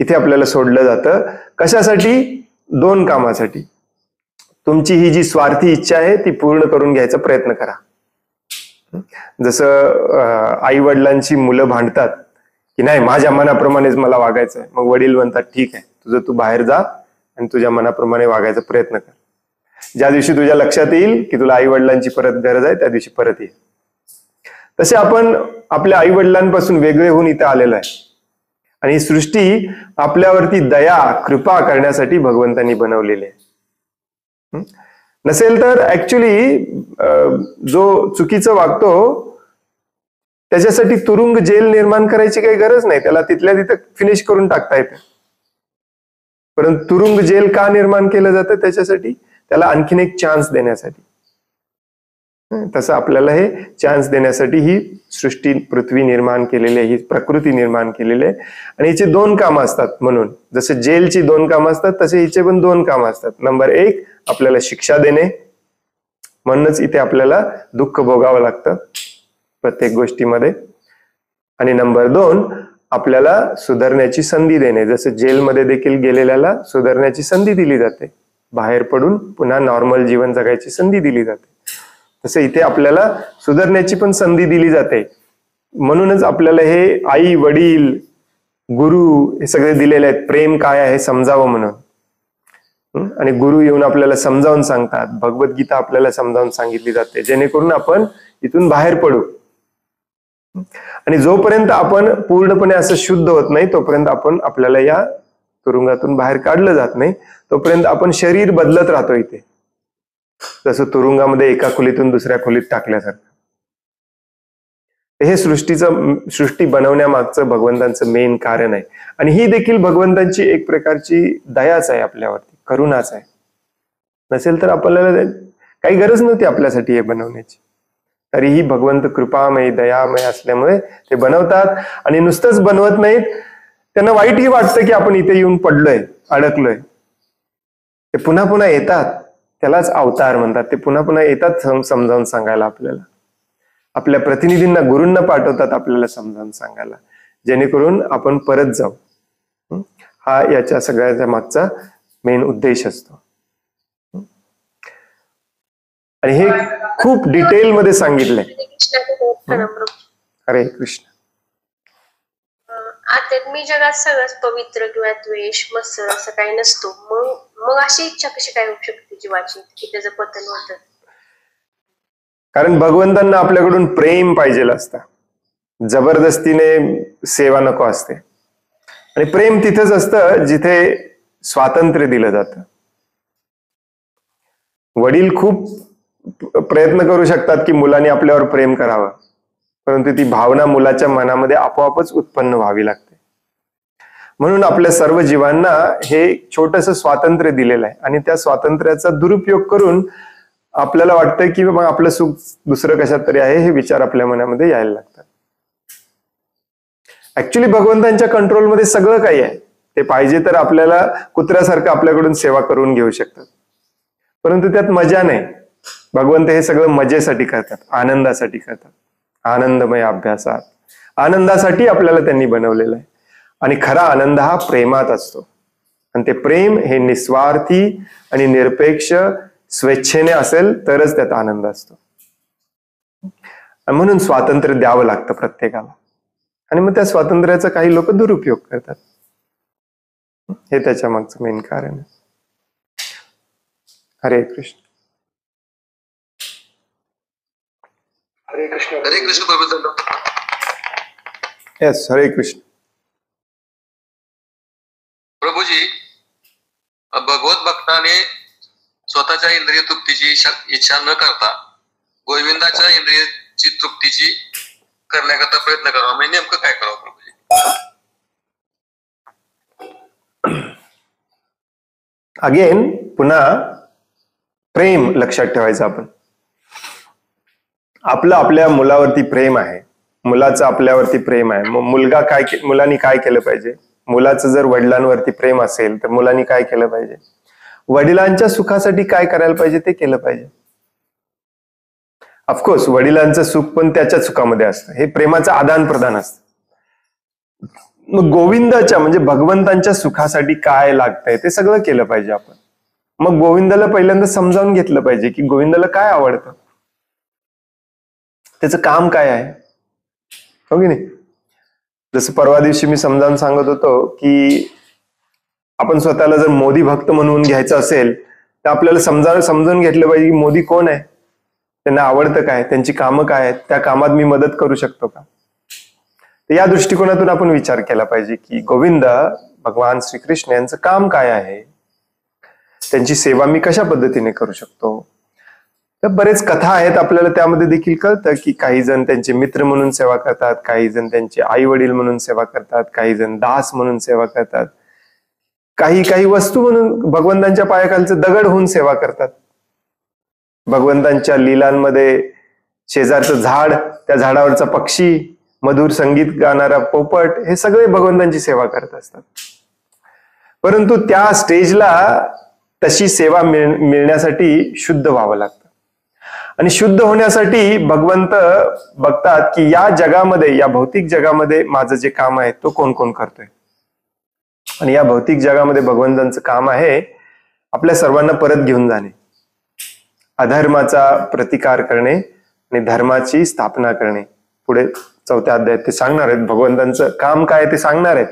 इथे आपल्याला सोडलं जातं कशासाठी? 2 कामासाठी. तुमची ही जी स्वार्थी इच्छा आहे ती पूर्ण करून घ्यायचा प्रयत्न करा. जसं आई वडिलांची मुलं भांडतात की नाही, माझ्या मनाप्रमाणेच मला वागायचं आहे. मग वडील म्हणतात ठीक आहे, तू बाहेर जा आणि तुझ्या मनाप्रमाणे वागायचा प्रयत्न कर. ज्या दिवशी तुझ्या लक्षात येईल की तुला आई वडिलांची परत गरज आहे, त्या दिवशी परत ये. तसे आपण आपल्या आई वडिलांपासून वेगळे होऊन इथे आलेलो आहे. आणि ही सृष्टी आपल्यावरती दया, कृपा करण्यासाठी भगवंतांनी बनवलेली आहे. नसेल तर ऍक्च्युली जो चुकीचं वागतो त्याच्यासाठी तुरुंग, जेल निर्माण करायची काही गरज नाही, त्याला तिथल्या तिथं फिनिश करून टाकता येते. परंतु तुरुंग, जेल का निर्माण केलं जातं? त्याच्यासाठी, त्याला आणखीन एक चान्स देण्यासाठी. तसं आपल्याला हे चान्स देण्यासाठी ही सृष्टी, पृथ्वी निर्माण केलेली आहे, ही प्रकृती निर्माण केलेली आहे. आणि हिचे 2 कामं असतात. म्हणून जसं जेलची 2 कामं असतात, तसे हिचे पण 2 कामं असतात. नंबर 1 आपल्याला शिक्षा देणे, म्हणूनच इथे आपल्याला दुःख भोगावं लागतं प्रत्येक गोष्टीमध्ये. आणि नंबर 2 आपल्याला सुधारण्याची संधी देणे. जसं जेलमध्ये देखील गेलेल्याला सुधारण्याची संधी दिली जाते, बाहेर पडून पुन्हा नॉर्मल जीवन जगायची संधी दिली जाते, तसं इथे आपल्याला सुधारण्याची पण संधी दिली जाते. म्हणूनच आपल्याला हे आई, वडील, गुरु हे सगळे दिलेले आहेत, प्रेम काय आहे समजावं म्हणून. आणि गुरु येऊन आपल्याला समजावून सांगतात, भगवद्गीता आपल्याला समजावून सांगितली जाते, जेणेकरून आपण इथून बाहेर पडू. आणि जोपर्यंत आपण पूर्णपणे असं शुद्ध होत नाही, तोपर्यंत आपल्याला या तुरुंगातून बाहेर काढलं जात नाही. तोपर्यंत आपण शरीर बदलत राहतो इथे, जसं तुरुंगामध्ये एका खोलीतून दुसऱ्या खोलीत टाकल्यासारखं. हे सृष्टी बनवण्यामागचं भगवंतांचं मेन कारण आहे. आणि ही देखील भगवंतांची एक प्रकारची दयाच आहे, आपल्यावरती करुणाच आहे. नसेल तर आपल्याला काही गरज नव्हती आपल्यासाठी हे बनवण्याची. तरीही भगवंत कृपामय, दयामय असल्यामुळे ते बनवतात. आणि नुसतंच बनवत नाहीत, त्यांना वाईटही वाटतं की आपण इथे येऊन पडलोय, अडकलोय. ते पुन्हा पुन्हा येतात, त्यालाच अवतार म्हणतात. ते पुन्हा पुन्हा येतात समजावून सांगायला आपल्याला. आपल्या प्रतिनिधींना, गुरूंना पाठवतात आपल्याला समजावून सांगायला, जेणेकरून आपण परत जाऊ. हा याच्या सगळ्याच्या मागचा मेन उद्देश असतो. आणि हे खूप डिटेल मध्ये सांगितलंय. हरे कृष्ण. आध्यात्मिक जगात सगळंच पवित्र किंवा द्वेष, मत्सर असं काही नसतो. मग अशी इच्छा कशी काय होऊ शकते जीवाची की त्याचं पतन होतं? कारण भगवंतांना आपल्याकडून प्रेम पाहिजे असतं, जबरदस्तीने सेवा नको असते. आणि प्रेम तिथेच असतं जिथे स्वातंत्र्य दिलं जातं. वडील खूप प्रयत्न करू शकतात की मुलांनी आपल्यावर प्रेम करावं, परंतु ती भावना मुलाच्या मनामध्ये आपोआपच उत्पन्न व्हावी लागते. म्हणून आपल्या सर्व जीवांना हे छोटंसं स्वातंत्र्य दिलेलं आहे. आणि त्या स्वातंत्र्याचा दुरुपयोग करून आपल्याला वाटतं की मग आपलं सुख दुसरं कशात तरी आहे, हे विचार आपल्या मनामध्ये यायला लागतात. ऍक्च्युली भगवंतांच्या कंट्रोलमध्ये सगळं काही आहे. ते पाहिजे तर आपल्याला कुत्र्यासारखं आपल्याकडून सेवा करून घेऊ शकतात, परंतु त्यात मजा नाही. भगवंत हे सगळं मजेसाठी करतात, आनंदासाठी करतात. आनंदमय अभ्यासात आनंदासाठी आपल्याला त्यांनी बनवलेलं आहे. आणि खरा आनंद हा प्रेमात असतो. आणि ते प्रेम हे निस्वार्थी आणि निरपेक्ष स्वेच्छेने असेल तरच त्यात आनंद असतो. आणि म्हणून स्वातंत्र्य द्यावं लागतं प्रत्येकाला. आणि मग त्या स्वातंत्र्याचा काही लोक दुरुपयोग करतात. हे त्याच्या मागचं मेन कारण आहे. हरे कृष्ण. हरे कृष्ण. हरे कृष्ण प्रभू. येस, हरे कृष्ण. प्रभूजी, भगवत भक्ताने स्वतःच्या इंद्रिय तृप्तीची इच्छा न करता गोविंदाच्या इंद्रियाची तृप्तीची करण्याकरता प्रयत्न करावा, म्हणजे नेमकं काय करावं प्रभूजी? अगेन पुन्हा प्रेम लक्षात ठेवायचं. आपलं आपल्या मुलावरती प्रेम आहे, मुलाचं आपल्यावरती प्रेम आहे. मग मुलांनी काय केलं पाहिजे? मुलाचं जर वडिलांवरती प्रेम असेल तर मुलांनी काय केलं पाहिजे? वडिलांच्या सुखासाठी काय करायला पाहिजे ते केलं पाहिजे. ऑफकोर्स वडिलांचं सुख पण त्याच्या सुखामध्ये असतं, हे प्रेमाचं आदान प्रदान असतं. मग गोविंदाच्या म्हणजे भगवंतांच्या सुखासाठी काय लागतंय ते सगळं केलं पाहिजे आपण. मग गोविंदाला पहिल्यांदा समजावून घेतलं पाहिजे की गोविंदाला काय आवडतं, त्याचं काम काय आहे, हो की नाही? जसं परवा दिवशी मी समजावून सांगत होतो की आपण स्वतःला जर मोदी भक्त म्हणून घ्यायचं असेल तर आपल्याला समजून घेतलं पाहिजे की मोदी कोण आहे, त्यांना आवडतं काय, त्यांची कामं काय आहेत, त्या कामात मी मदत करू शकतो का. तर या दृष्टिकोनातून आपण विचार केला पाहिजे की गोविंद भगवान श्रीकृष्ण यांचं काम काय आहे, त्यांची सेवा मी कशा पद्धतीने करू शकतो. तर बरेच कथा आहेत, आपल्याला त्यामध्ये देखील कळतं की काही जण त्यांचे मित्र म्हणून सेवा करतात, काही जण त्यांचे आई वडील म्हणून सेवा करतात, काही जण दास म्हणून सेवा करतात, काही वस्तू म्हणून भगवंतांच्या पायाखालचं दगड होऊन सेवा करतात. भगवंतांच्या लीलांमध्ये शेजारचं झाड, त्या झाडावरचा पक्षी, मधुर संगीत गाणारा पोपट, हे सगळे भगवंतांची सेवा करत असतात. परंतु त्या स्टेजला तशी सेवा मिळण्यासाठी शुद्ध व्हावं लागतं. आणि शुद्ध होण्यासाठी भगवंत बघतात की या जगामध्ये, या भौतिक जगामध्ये माझं जे काम आहे तो कोण कोण करतोय. आणि या भौतिक जगामध्ये भगवंतांचं काम आहे आपल्या सर्वांना परत घेऊन जाणे, अधर्माचा प्रतिकार करणे आणि धर्माची स्थापना करणे. पुढे 4थ्या अध्यायात ते सांगणार आहेत भगवंतांचं काम काय ते सांगणार आहेत.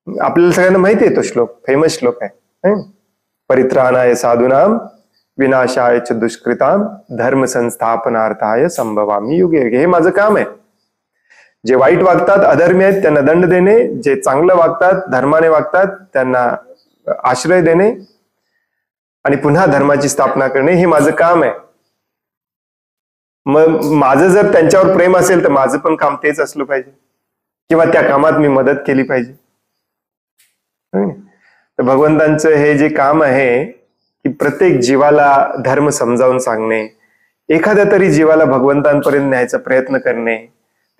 आपल्याला सगळ्यांना माहिती आहे तो श्लोक, फेमस श्लोक आहे, परित्राणाय साधूनाम विनाशाय च दुष्कृताम धर्म संस्थापनार्थाय संभवामी युगे युगे. हे माझं काम आहे. जे वाईट वागतात, अधर्मी आहेत, त्यांना दंड देणे, जे चांगलं वागतात, धर्माने वागतात, त्यांना आश्रय देणे आणि पुन्हा धर्माची स्थापना करणे, हे माझं काम आहे. मग माझं जर त्यांच्यावर प्रेम असेल तर माझं पण काम तेच असलं पाहिजे, किंवा त्या कामात मी मदत केली पाहिजे. तर भगवंतांचं हे जे काम आहे की प्रत्येक जीवाला धर्म समजावून सांगणे, एखाद्या तरी जीवाला भगवंतांपर्यंत न्यायचा प्रयत्न करणे.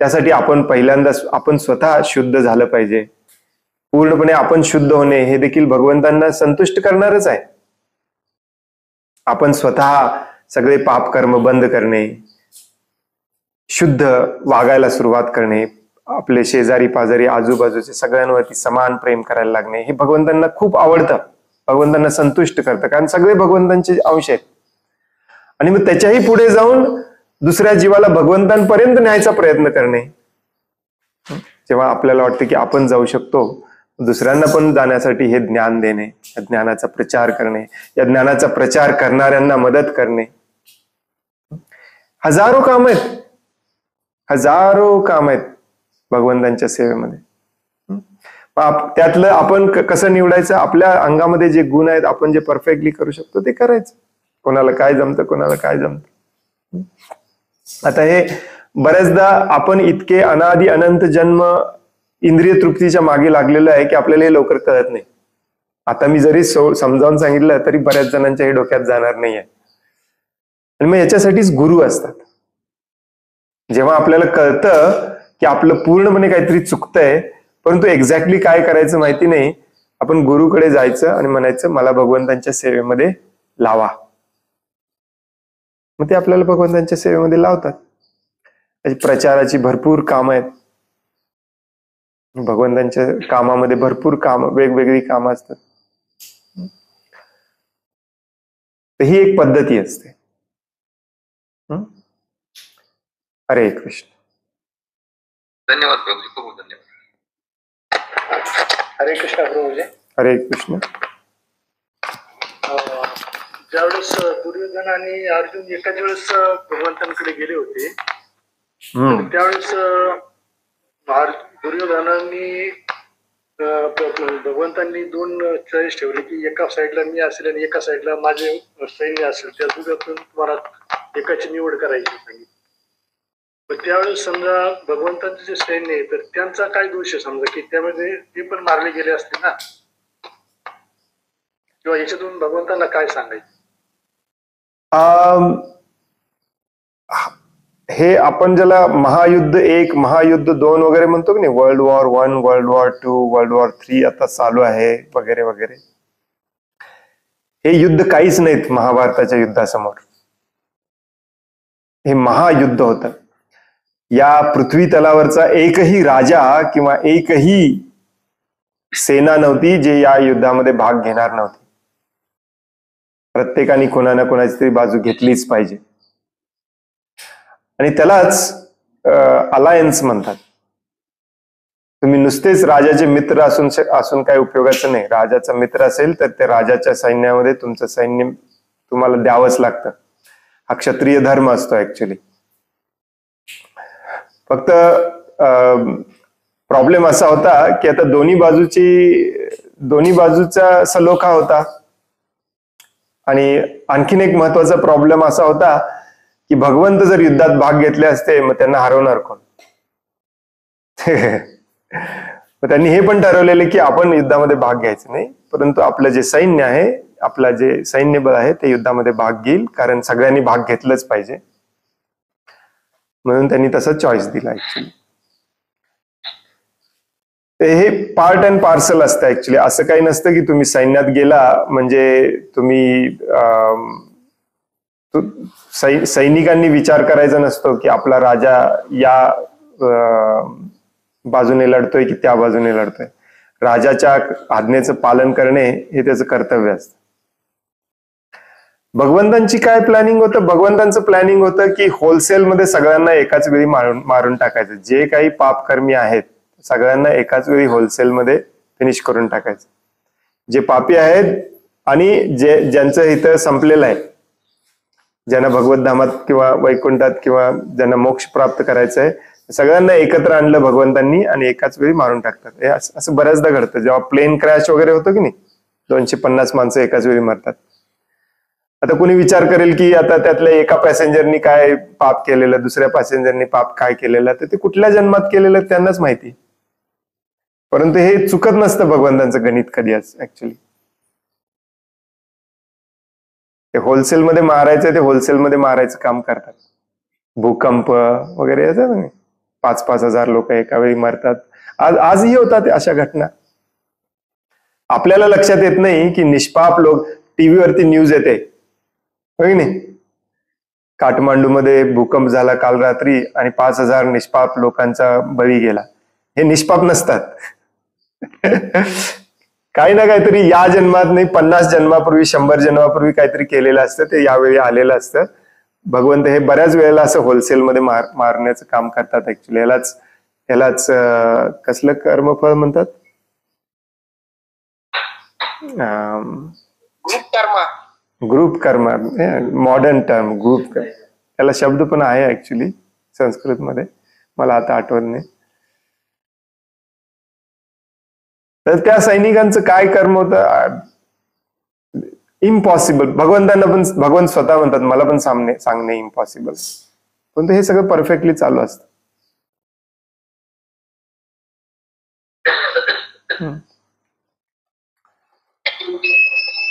त्यासाठी आपण पहिल्यांदा आपण स्वतः शुद्ध झालं पाहिजे. पूर्णपणे आपण शुद्ध होणे हे देखील भगवंतांना संतुष्ट करणारच आहे. आपण स्वतः सगळे पाप कर्म बंद करणे, शुद्ध वागायला सुरुवात करणे, आपले शेजारी पाजारी आजूबाजूचे सगळ्यांवरती समान प्रेम करायला लागणे, हे भगवंतांना खूप आवडतं, भगवंतांना संतुष्ट करतं, कारण सगळे भगवंतांचे अंश आहेत. आणि मग त्याच्याही पुढे जाऊन दुसऱ्या जीवाला भगवंतांपर्यंत न्यायचा प्रयत्न करणे. जेव्हा आपल्याला वाटतं की आपण जाऊ शकतो, दुसऱ्यांना पण जाण्यासाठी हे ज्ञान देणे, या ज्ञानाचा प्रचार करणे, या ज्ञानाचा प्रचार करणाऱ्यांना मदत करणे. हजारो काम आहेत, हजारो काम आहेत भगवंतांच्या सेवेमध्ये. त्यातलं आपण कसं निवडायचं, आपल्या अंगामध्ये जे गुण आहेत, आपण जे परफेक्टली करू शकतो ते करायचं. कोणाला काय जमतं, कोणाला काय जमतं. आता हे बऱ्याचदा आपण इतके अनादि अनंत जन्म इंद्रिय तृप्तीच्या मागे लागलेलं आहे की आपल्याला हे लवकर कळत नाही. आता मी जरी समजावून सांगितलं तरी बऱ्याच जणांच्या हे डोक्यात जाणार नाहीये. आणि मग याच्यासाठीच गुरु असतात. जेव्हा आपल्याला कळतं की आपलं पूर्णपणे काहीतरी चुकतंय, परंतु एक्झॅक्टली काय करायचं माहिती नाही, आपण गुरुकडे जायचं आणि म्हणायचं मला भगवंतांच्या सेवेमध्ये लावा. मग ते आपल्याला भगवंतांच्या सेवेमध्ये लावतात. त्याची प्रचाराची भरपूर कामं आहेत. भगवंतांच्या कामामध्ये भरपूर वेगवेगळी कामं असतात. तर ही एक पद्धती असते. हरे कृष्ण. धन्यवाद प्रभूजी, खूप धन्यवाद. हरे कृष्ण प्रभूजी. हरे कृष्ण. ज्यावेळेस दुर्योधन आणि अर्जुन एकाच वेळेस भगवंतांकडे गेले होते, त्यावेळेस दुर्योधनांनी भगवंतांनी दोन चॉईस ठेवले की एका साईडला मी असेल आणि एका साईडला माझे सैन्य असेल, त्या दोघातून तुम्हाला एकाची निवड करायची सांगितली. पण त्यावेळेस समजा भगवंतांचे जे सैन्य आहे तर त्यांचा काय दोष आहे समजा की त्यामध्ये ते पण मारले गेले असते ना, किंवा याच्यातून भगवंतांना काय सांगायचं? हे आपण ज्याला महायुद्ध 1 महायुद्ध 2 वगैरे म्हणतो की नाही, world war 1 world war 2 world war 3 आता चालू आहे वगैरे वगैरे, हे युद्ध काहीच नाहीत महाभारताच्या युद्धासमोर. हे महायुद्ध होतं. या पृथ्वी तलावरचा एकही राजा किंवा एकही सेना नव्हती जे या युद्धामध्ये भाग घेणार नव्हती. प्रत्येकाने कोणा ना कोणाची तरी बाजू घेतलीच पाहिजे. आणि त्यालाच अलायन्स म्हणतात. तुम्ही नुसतेच राजाचे मित्र असून काही उपयोगाचं नाही. राजाचा मित्र असेल तर त्या राजाच्या सैन्यामध्ये तुमचं सैन्य तुम्हाला द्यावंच लागतं. हा क्षत्रिय धर्म असतो ऍक्च्युली. फक्त प्रॉब्लेम असा होता की आता दोन्ही बाजूचा सलोखा होता. आणि आणखीन एक महत्वाचा प्रॉब्लेम असा होता की भगवंत जर युद्धात भाग घेतले असते मग त्यांना हरवणार कोण? मग त्यांनी हे पण ठरवलेलं की आपण युद्धामध्ये भाग घ्यायचा नाही, परंतु आपलं जे सैन्य आहे, आपलं जे सैन्यबळ आहे ते युद्धामध्ये भाग घेईल, कारण सगळ्यांनी भाग घेतलंच पाहिजे. म्हणून त्यांनी तसा चॉईस दिला ऍक्च्युली. हे पार्ट अँड पार्सल असतं ऍक्च्युली. असं काही नसतं की तुम्ही सैन्यात गेला म्हणजे तुम्ही सैनिकांनी विचार करायचा नसतो की आपला राजा या बाजूने लढतोय की त्या बाजूने लढतोय. राजाच्या आज्ञेचं पालन करणे हे त्याचं कर्तव्य असतं. भगवंतांची काय प्लॅनिंग होतं? भगवंतांचं प्लॅनिंग होतं की होलसेलमध्ये सगळ्यांना एकाच वेळी मारून टाकायचं. जे काही पापकर्मी आहेत सगळ्यांना एकाच वेळी होलसेलमध्ये फिनिश करून टाकायचं. जे पापी आहेत आणि ज्यांचं इथं संपलेलं आहे, ज्यांना भगवत धामात किंवा वैकुंठात किंवा ज्यांना मोक्ष प्राप्त करायचं आहे, सगळ्यांना एकत्र आणलं भगवंतांनी आणि एकाच वेळी मारून टाकतात. हे असं बऱ्याचदा घडतं. जेव्हा प्लेन क्रॅश वगैरे होतं की नाही, 250 माणसं एकाच वेळी मरतात. आता कोणी विचार करेल की आता त्यातल्या एका पॅसेंजरनी काय पाप केलेलं, दुसऱ्या पॅसेंजरनी पाप काय केलेलं, तर ते कुठल्या जन्मात केलेलं त्यांनाच माहिती. परंतु हे चुकत नसतं भगवंतांचं गणित कधी ऍक्च्युली. ते होलसेलमध्ये मारायचं, ते होलसेलमध्ये मारायचं काम करतात. भूकंप वगैरे येतात ना, 5-5 हजार लोक एका वेळी मरतात. आजही होतात अशा घटना. आपल्याला लक्षात येत नाही की निष्पाप लोक, टीव्हीवरती न्यूज येते होय नाही, काठमांडूमध्ये भूकंप झाला काल रात्री आणि 5,000 निष्पाप लोकांचा बळी गेला. हे निष्पाप नसतात. काही ना काहीतरी या जन्मात नाही, 50 जन्मापूर्वी 100 जन्मापूर्वी काहीतरी केलेलं असतं, ते यावेळी आलेलं असतं. भगवंत हे बऱ्याच वेळेला असं होलसेलमध्ये मारण्याचं काम करतात ऍक्च्युली. ह्यालाच कसलं कर्मफळ म्हणतात? ग्रुप कर्म. मॉडर्न टर्म ग्रुप कर्म. त्याला शब्द पण आहे ऍक्च्युली संस्कृत मध्ये, मला आता आठवत नाही. तर त्या सैनिकांचं काय कर्म होतं? इम्पॉसिबल. भगवंतांना पण भगवंत स्वतः म्हणतात मला पण सांगणे इम्पॉसिबल. पण हे सगळं परफेक्टली चालू असतं.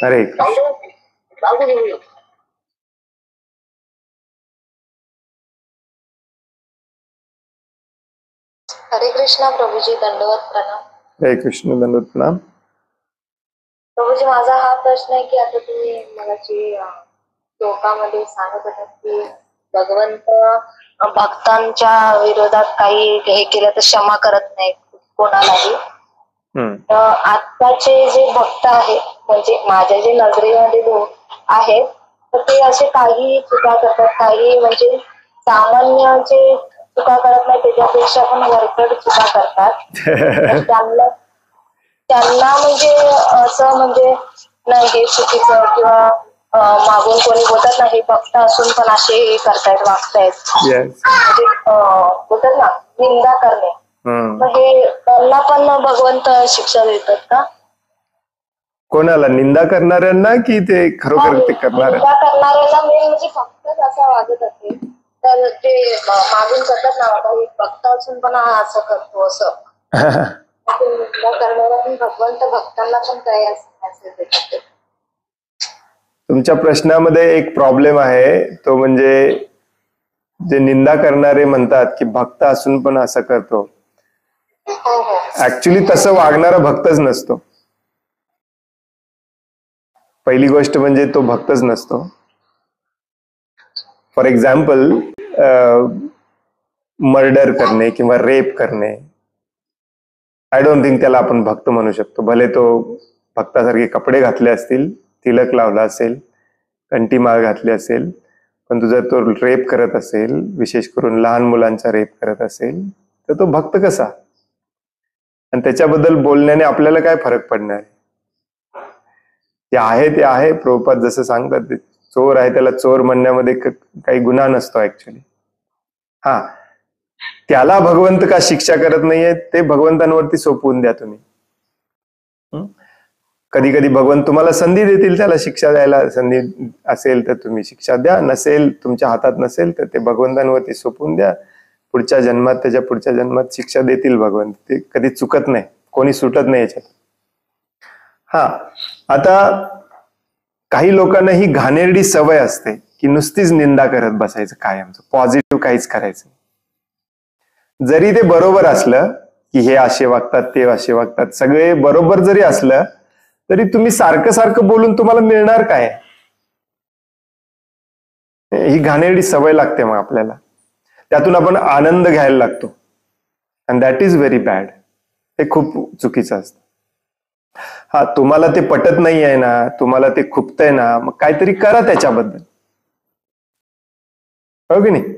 अरे हरे कृष्णा प्रभूजी, दंडवत प्रणाम. हरे कृष्ण, दंडवत प्रणाम. प्रभूजी माझा हा प्रश्न आहे की आता तुम्ही मगाशी श्लोकामध्ये सांगत होतात की भगवंत भक्तांच्या विरोधात काही हे केलं तर क्षमा करत नाही कोणालाही. तर आत्ताचे जे भक्त आहेत म्हणजे माझ्या जे नजरेमध्ये आहेत तर ते असे काही चुका करतात, काही म्हणजे सामान्य जे चुका करत नाही त्याच्यापेक्षा पण वरचढ चुका करतात. तर त्यांना म्हणजे असं म्हणजे नाही हे चुकीचं किंवा मागून कोणी बोलतात ना हे भक्त असून पण असे हे करतायत वागतायत म्हणजे बोलतात ना निंदा करणे. मग हे त्यांना पण भगवंत शिक्षा देतात का? कोणाला? निंदा करणाऱ्यांना की ते खरोखर ते करणार? निंदा करणाऱ्यांना मेन म्हणजे भक्तच असा वागत असेल तर ते मागून करतात ना बाबा भक्त असून पण हा असं करतो असं. निंदा करणारा पण भगवंत भक्तांना पण काय असेल त्याच्यात. तुमच्या प्रश्नामध्ये एक प्रॉब्लेम आहे, तो म्हणजे जे निंदा करणारे म्हणतात की भक्त असून पण असं करतो. ऍक्च्युली तसं वागणारा भक्तच नसतो. पहिली गोष्ट म्हणजे तो भक्तच नसतो. फॉर एक्झाम्पल मर्डर करणे किंवा रेप करणे, आय डोंट थिंक त्याला आपण भक्त म्हणू शकतो. भले तो भक्तासारखे कपडे घातले असतील, तिलक लावला असेल, कंठीमाळ घातली असेल, पण जर तो रेप करत असेल, विशेष करून लहान मुलांचा रेप करत असेल, तर तो भक्त कसा? आणि त्याच्याबद्दल बोलण्याने आपल्याला काय फरक पडणार? ते आहे. प्रभुपाद जसं सांगतात, ते चोर आहे त्याला चोर म्हणण्यामध्ये काही गुन्हा नसतो ऍक्च्युली. हा, त्याला भगवंत का शिक्षा करत नाहीये ते भगवंतांवरती सोपवून द्या तुम्ही. कधी कधी भगवंत तुम्हाला संधी देतील त्याला शिक्षा द्यायला. संधी असेल तर तुम्ही शिक्षा द्या, नसेल तुमच्या हातात नसेल तर ते भगवंतांवरती सोपवून द्या. पुढच्या जन्मात, त्याच्या पुढच्या जन्मात शिक्षा देतील भगवंत. ते कधी चुकत नाही, कोणी सुटत नाही याच्यात. हा, आता काही लोकांना ही घाणेरडी सवय असते की नुसतीच निंदा करत बसायचं, कायमचं पॉझिटिव्ह काहीच करायचं. जरी ते बरोबर असलं की हे असे वागतात, ते असे वागतात, सगळे बरोबर जरी असलं तरी तुम्ही सारखं सारखं बोलून तुम्हाला मिळणार काय? ही घाणेरडी सवय लागते मग आपल्याला. त्यातून आपण आनंद घ्यायला लागतो, and that is very bad. हे खूप चुकीचं असतं. हा, तुम्हाला ते पटत नाही आहे ना, तुम्हाला ते खुपतंय ना, मग काहीतरी करा त्याच्याबद्दल, हो की नाही?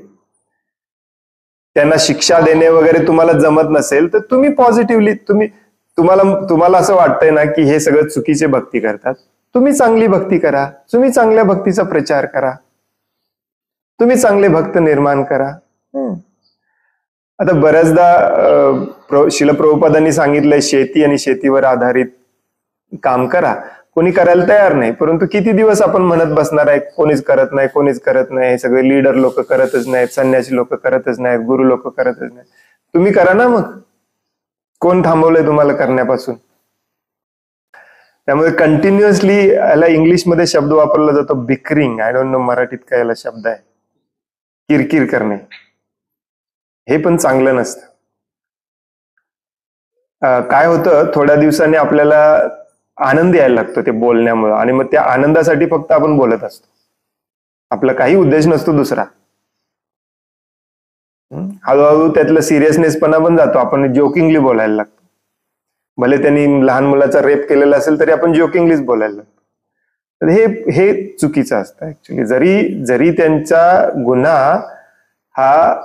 त्यांना शिक्षा देणे वगैरे तुम्हाला जमत नसेल तर तुम्ही पॉझिटिव्हली तुम्हाला असं वाटतंय ना की हे सगळं चुकीचे भक्ती करतात, तुम्ही चांगली भक्ती करा, तुम्ही चांगल्या भक्तीचा प्रचार करा, तुम्ही चांगले भक्त निर्माण करा. आता बऱ्याचदा शिल प्रभुपादांनी सांगितलंय शेती आणि शेतीवर आधारित काम करा. कोणी करायला तयार नाही, परंतु किती दिवस आपण म्हणत बसणार आहे कोणीच करत नाही, कोणीच करत नाही, सगळे लीडर लोक करतच नाहीत, संन्यासी लोक करतच नाहीत, गुरु लोक करतच नाहीत. तुम्ही करा ना मग. कोण थांबवलंय तुम्हाला करण्यापासून? त्यामुळे कंटिन्युअसली, याला इंग्लिशमध्ये शब्द वापरला जातो बिकरिंग, आय डोंट नो मराठीत काय याला शब्द आहे, किरकिर करणे. हे पण चांगलं नसतं. काय होतं, थोड्या दिवसांनी आपल्याला आनंद यायला लागतो ते बोलण्यामुळे, आणि मग त्या आनंदासाठी फक्त आपण बोलत असतो, आपला काही उद्देश नसतो दुसरा. हळूहळू त्यातलं सिरियसनेसपणा पण जातो, आपण जोकिंगली बोलायला लागतो. भले त्यांनी लहान मुलाचा रेप केलेला असेल तरी आपण जोकिंगलीच बोलायला लागतो. तर हे चुकीचं असतं ऍक्च्युली. जरी त्यांचा गुन्हा हा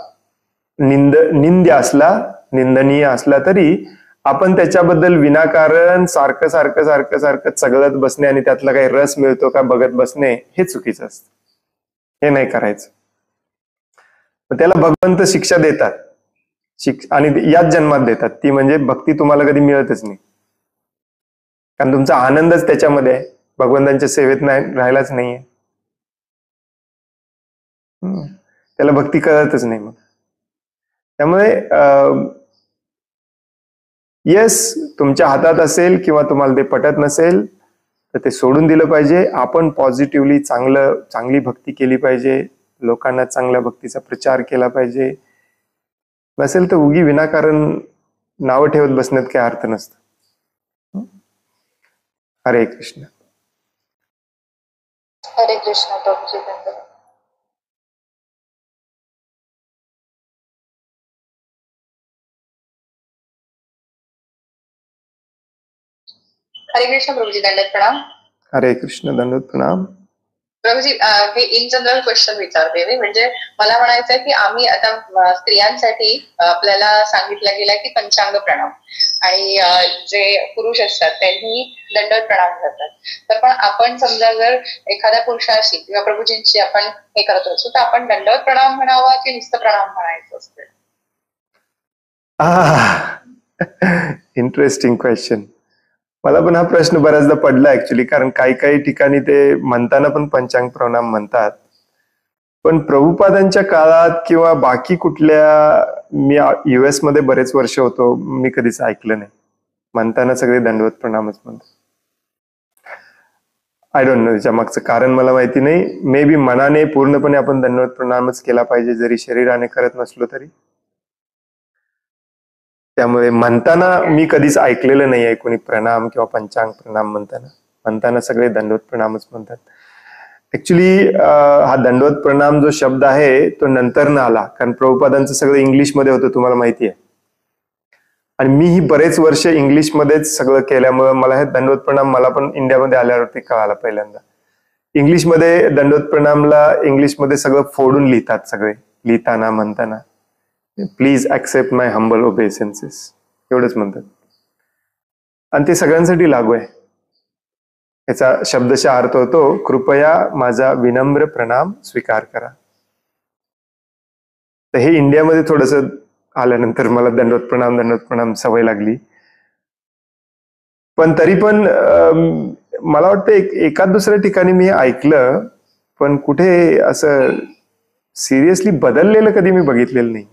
निंद्य असला, निंदनीय असला, तरी आपण त्याच्याबद्दल विनाकारण सारखं सारखं सारखं सारखं चगळत बसणे आणि त्यातला काही रस मिळतो का बघत बसणे, हे चुकीचं असतं. हे नाही करायचं. त्याला भगवंत शिक्षा देतात, आणि याच जन्मात देतात. ती म्हणजे भक्ती तुम्हाला कधी मिळतच नाही, कारण तुमचा आनंदच त्याच्यामध्ये आहे, भगवंतांच्या सेवेत राहिलाच नाहीये. त्याला भक्ती कळतच नाही. मग त्यामुळे येस, तुमच्या हातात असेल किंवा तुम्हाला ते पटत नसेल तर ते सोडून दिलं पाहिजे. आपण पॉझिटिव्हली चांगली भक्ती केली पाहिजे, लोकांना चांगल्या भक्तीचा प्रचार केला पाहिजे. नसेल तर उगी विनाकारण नावं ठेवत बसण्यात काही अर्थ नसतं. हरे कृष्ण. हरे कृष्ण प्रभूजी. धन्यवाद. हरे कृष्ण प्रभूजी. दंडवत प्रणाम. हरे कृष्ण. दंडवत प्रणाम. प्रभूजी हे इन जनरल क्वेश्चन विचारते मी. म्हणजे मला म्हणायचं आहे की आम्ही आता स्त्रियांसाठी आपल्याला सांगितलं गेलं की पंचांग प्रणाम आणि जे पुरुष असतात त्यांनी दंडवत प्रणाम करतात. तर पण आपण समजा जर एखाद्या पुरुषाशी किंवा प्रभूजींची आपण हे करत असू तर आपण दंडवत प्रणाम म्हणावा की नुसतं प्रणाम म्हणायचं असतं? Interesting question. मला पण हा प्रश्न बऱ्याचदा पडला ऍक्च्युली, कारण काही काही ठिकाणी ते म्हणताना पण पंचांग प्रणाम म्हणतात, पण प्रभुपादांच्या काळात किंवा बाकी कुठल्या, मी US मध्ये बरेच वर्ष होतो, मी कधीच ऐकलं नाही. म्हणताना सगळे दंडवत प्रणामच म्हणतात. आय डोंट नो त्याच्या मागचं कारण मला माहिती नाही. मे बी मनाने पूर्णपणे आपण दंडवत प्रणामच केला पाहिजे जरी शरीराने करत नसलो तरी. त्यामुळे म्हणताना मी कधीच ऐकलेलं नाही आहे कोणी प्रणाम किंवा पंचांग प्रणाम म्हणताना सगळे दंडवत प्रणामच म्हणतात. ऍक्च्युली हा दंडवत प्रणाम जो शब्द आहे तो नंतर न आला, कारण प्रभुपादांचं सगळं इंग्लिशमध्ये होतं तुम्हाला माहिती आहे, आणि मीही बरेच वर्ष इंग्लिशमध्येच सगळं केल्यामुळे मला हे दंडवत प्रणाम मला पण इंडियामध्ये आल्यावरती कळाला पहिल्यांदा. इंग्लिशमध्ये दंडवत प्रणामला इंग्लिशमध्ये सगळं फोडून लिहितात सगळे, लिहिताना म्हणताना प्लीज ऍक्सेप्ट माय हंबल ओबेसेन्सेस एवढंच म्हणतात, आणि ते सगळ्यांसाठी लागू आहे. याचा शब्दशः अर्थ होतो कृपया माझा विनम्र प्रणाम स्वीकार करा. तर हे इंडियामध्ये थोडस आल्यानंतर मला दंडवत प्रणाम सवय लागली. पण तरी पण मला वाटतं एकाच दुसऱ्या ठिकाणी मी ऐकलं, पण कुठे असं सिरियसली बदललेलं कधी मी बघितलेलं नाही.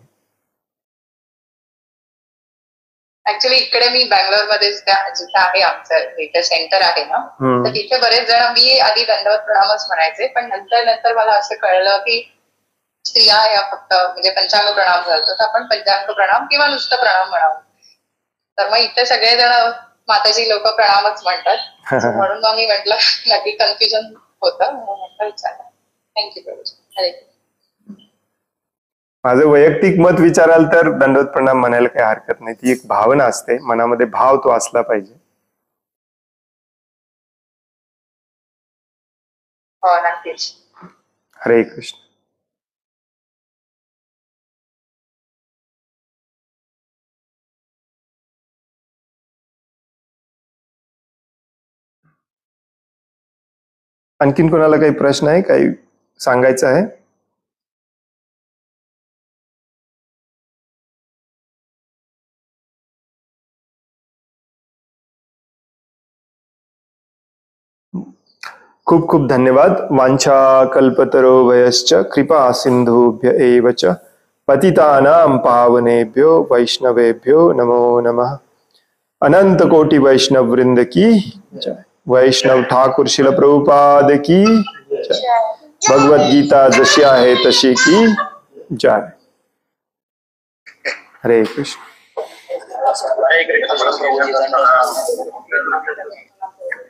ऍक्च्युली इकडे मी बँगलोरमध्ये जिथे आहे आमचं इथे सेंटर आहे ना, तर तिथे बरेच जण, मी आधी दंडवत प्रणामच म्हणायचे, पण नंतर मला असं कळलं की स्त्रिया या फक्त म्हणजे पंचांग प्रणाम करतो, तर आपण पंचांग प्रणाम किंवा नुसतं प्रणाम म्हणावं. तर मग इथे सगळेजण माताजी लोक प्रणामच म्हणतात, म्हणून मग मी म्हटलं नक्की कन्फ्युजन होतं, म्हटलं विचारलं. थँक्यू प्रभूजी. हरे कृष्ण. माझं वैयक्तिक मत विचाराल तर दंडवत प्रणाम म्हणायला काही हरकत नाही. ती एक भावना असते, मनामध्ये भाव तो असला पाहिजे. हो नक्कीच. हरे कृष्ण. आणखीन कोणाला काही प्रश्न आहे, काही सांगायचं आहे? खूप खूप धन्यवाद. वांछा कल्पतरोभयश्च कृपा सिंधुभ्य एव च पतितानां पावनेभ्यो वैष्णवेभ्यो नमो नमः. अनंत कोटि वैष्णव वृंद की जय. वैष्णव ठाकुर शिल प्रभुपाद की जय. भगवत गीता जशी आहे तशी की जय. हरे कृष्ण. हरे कृष्ण.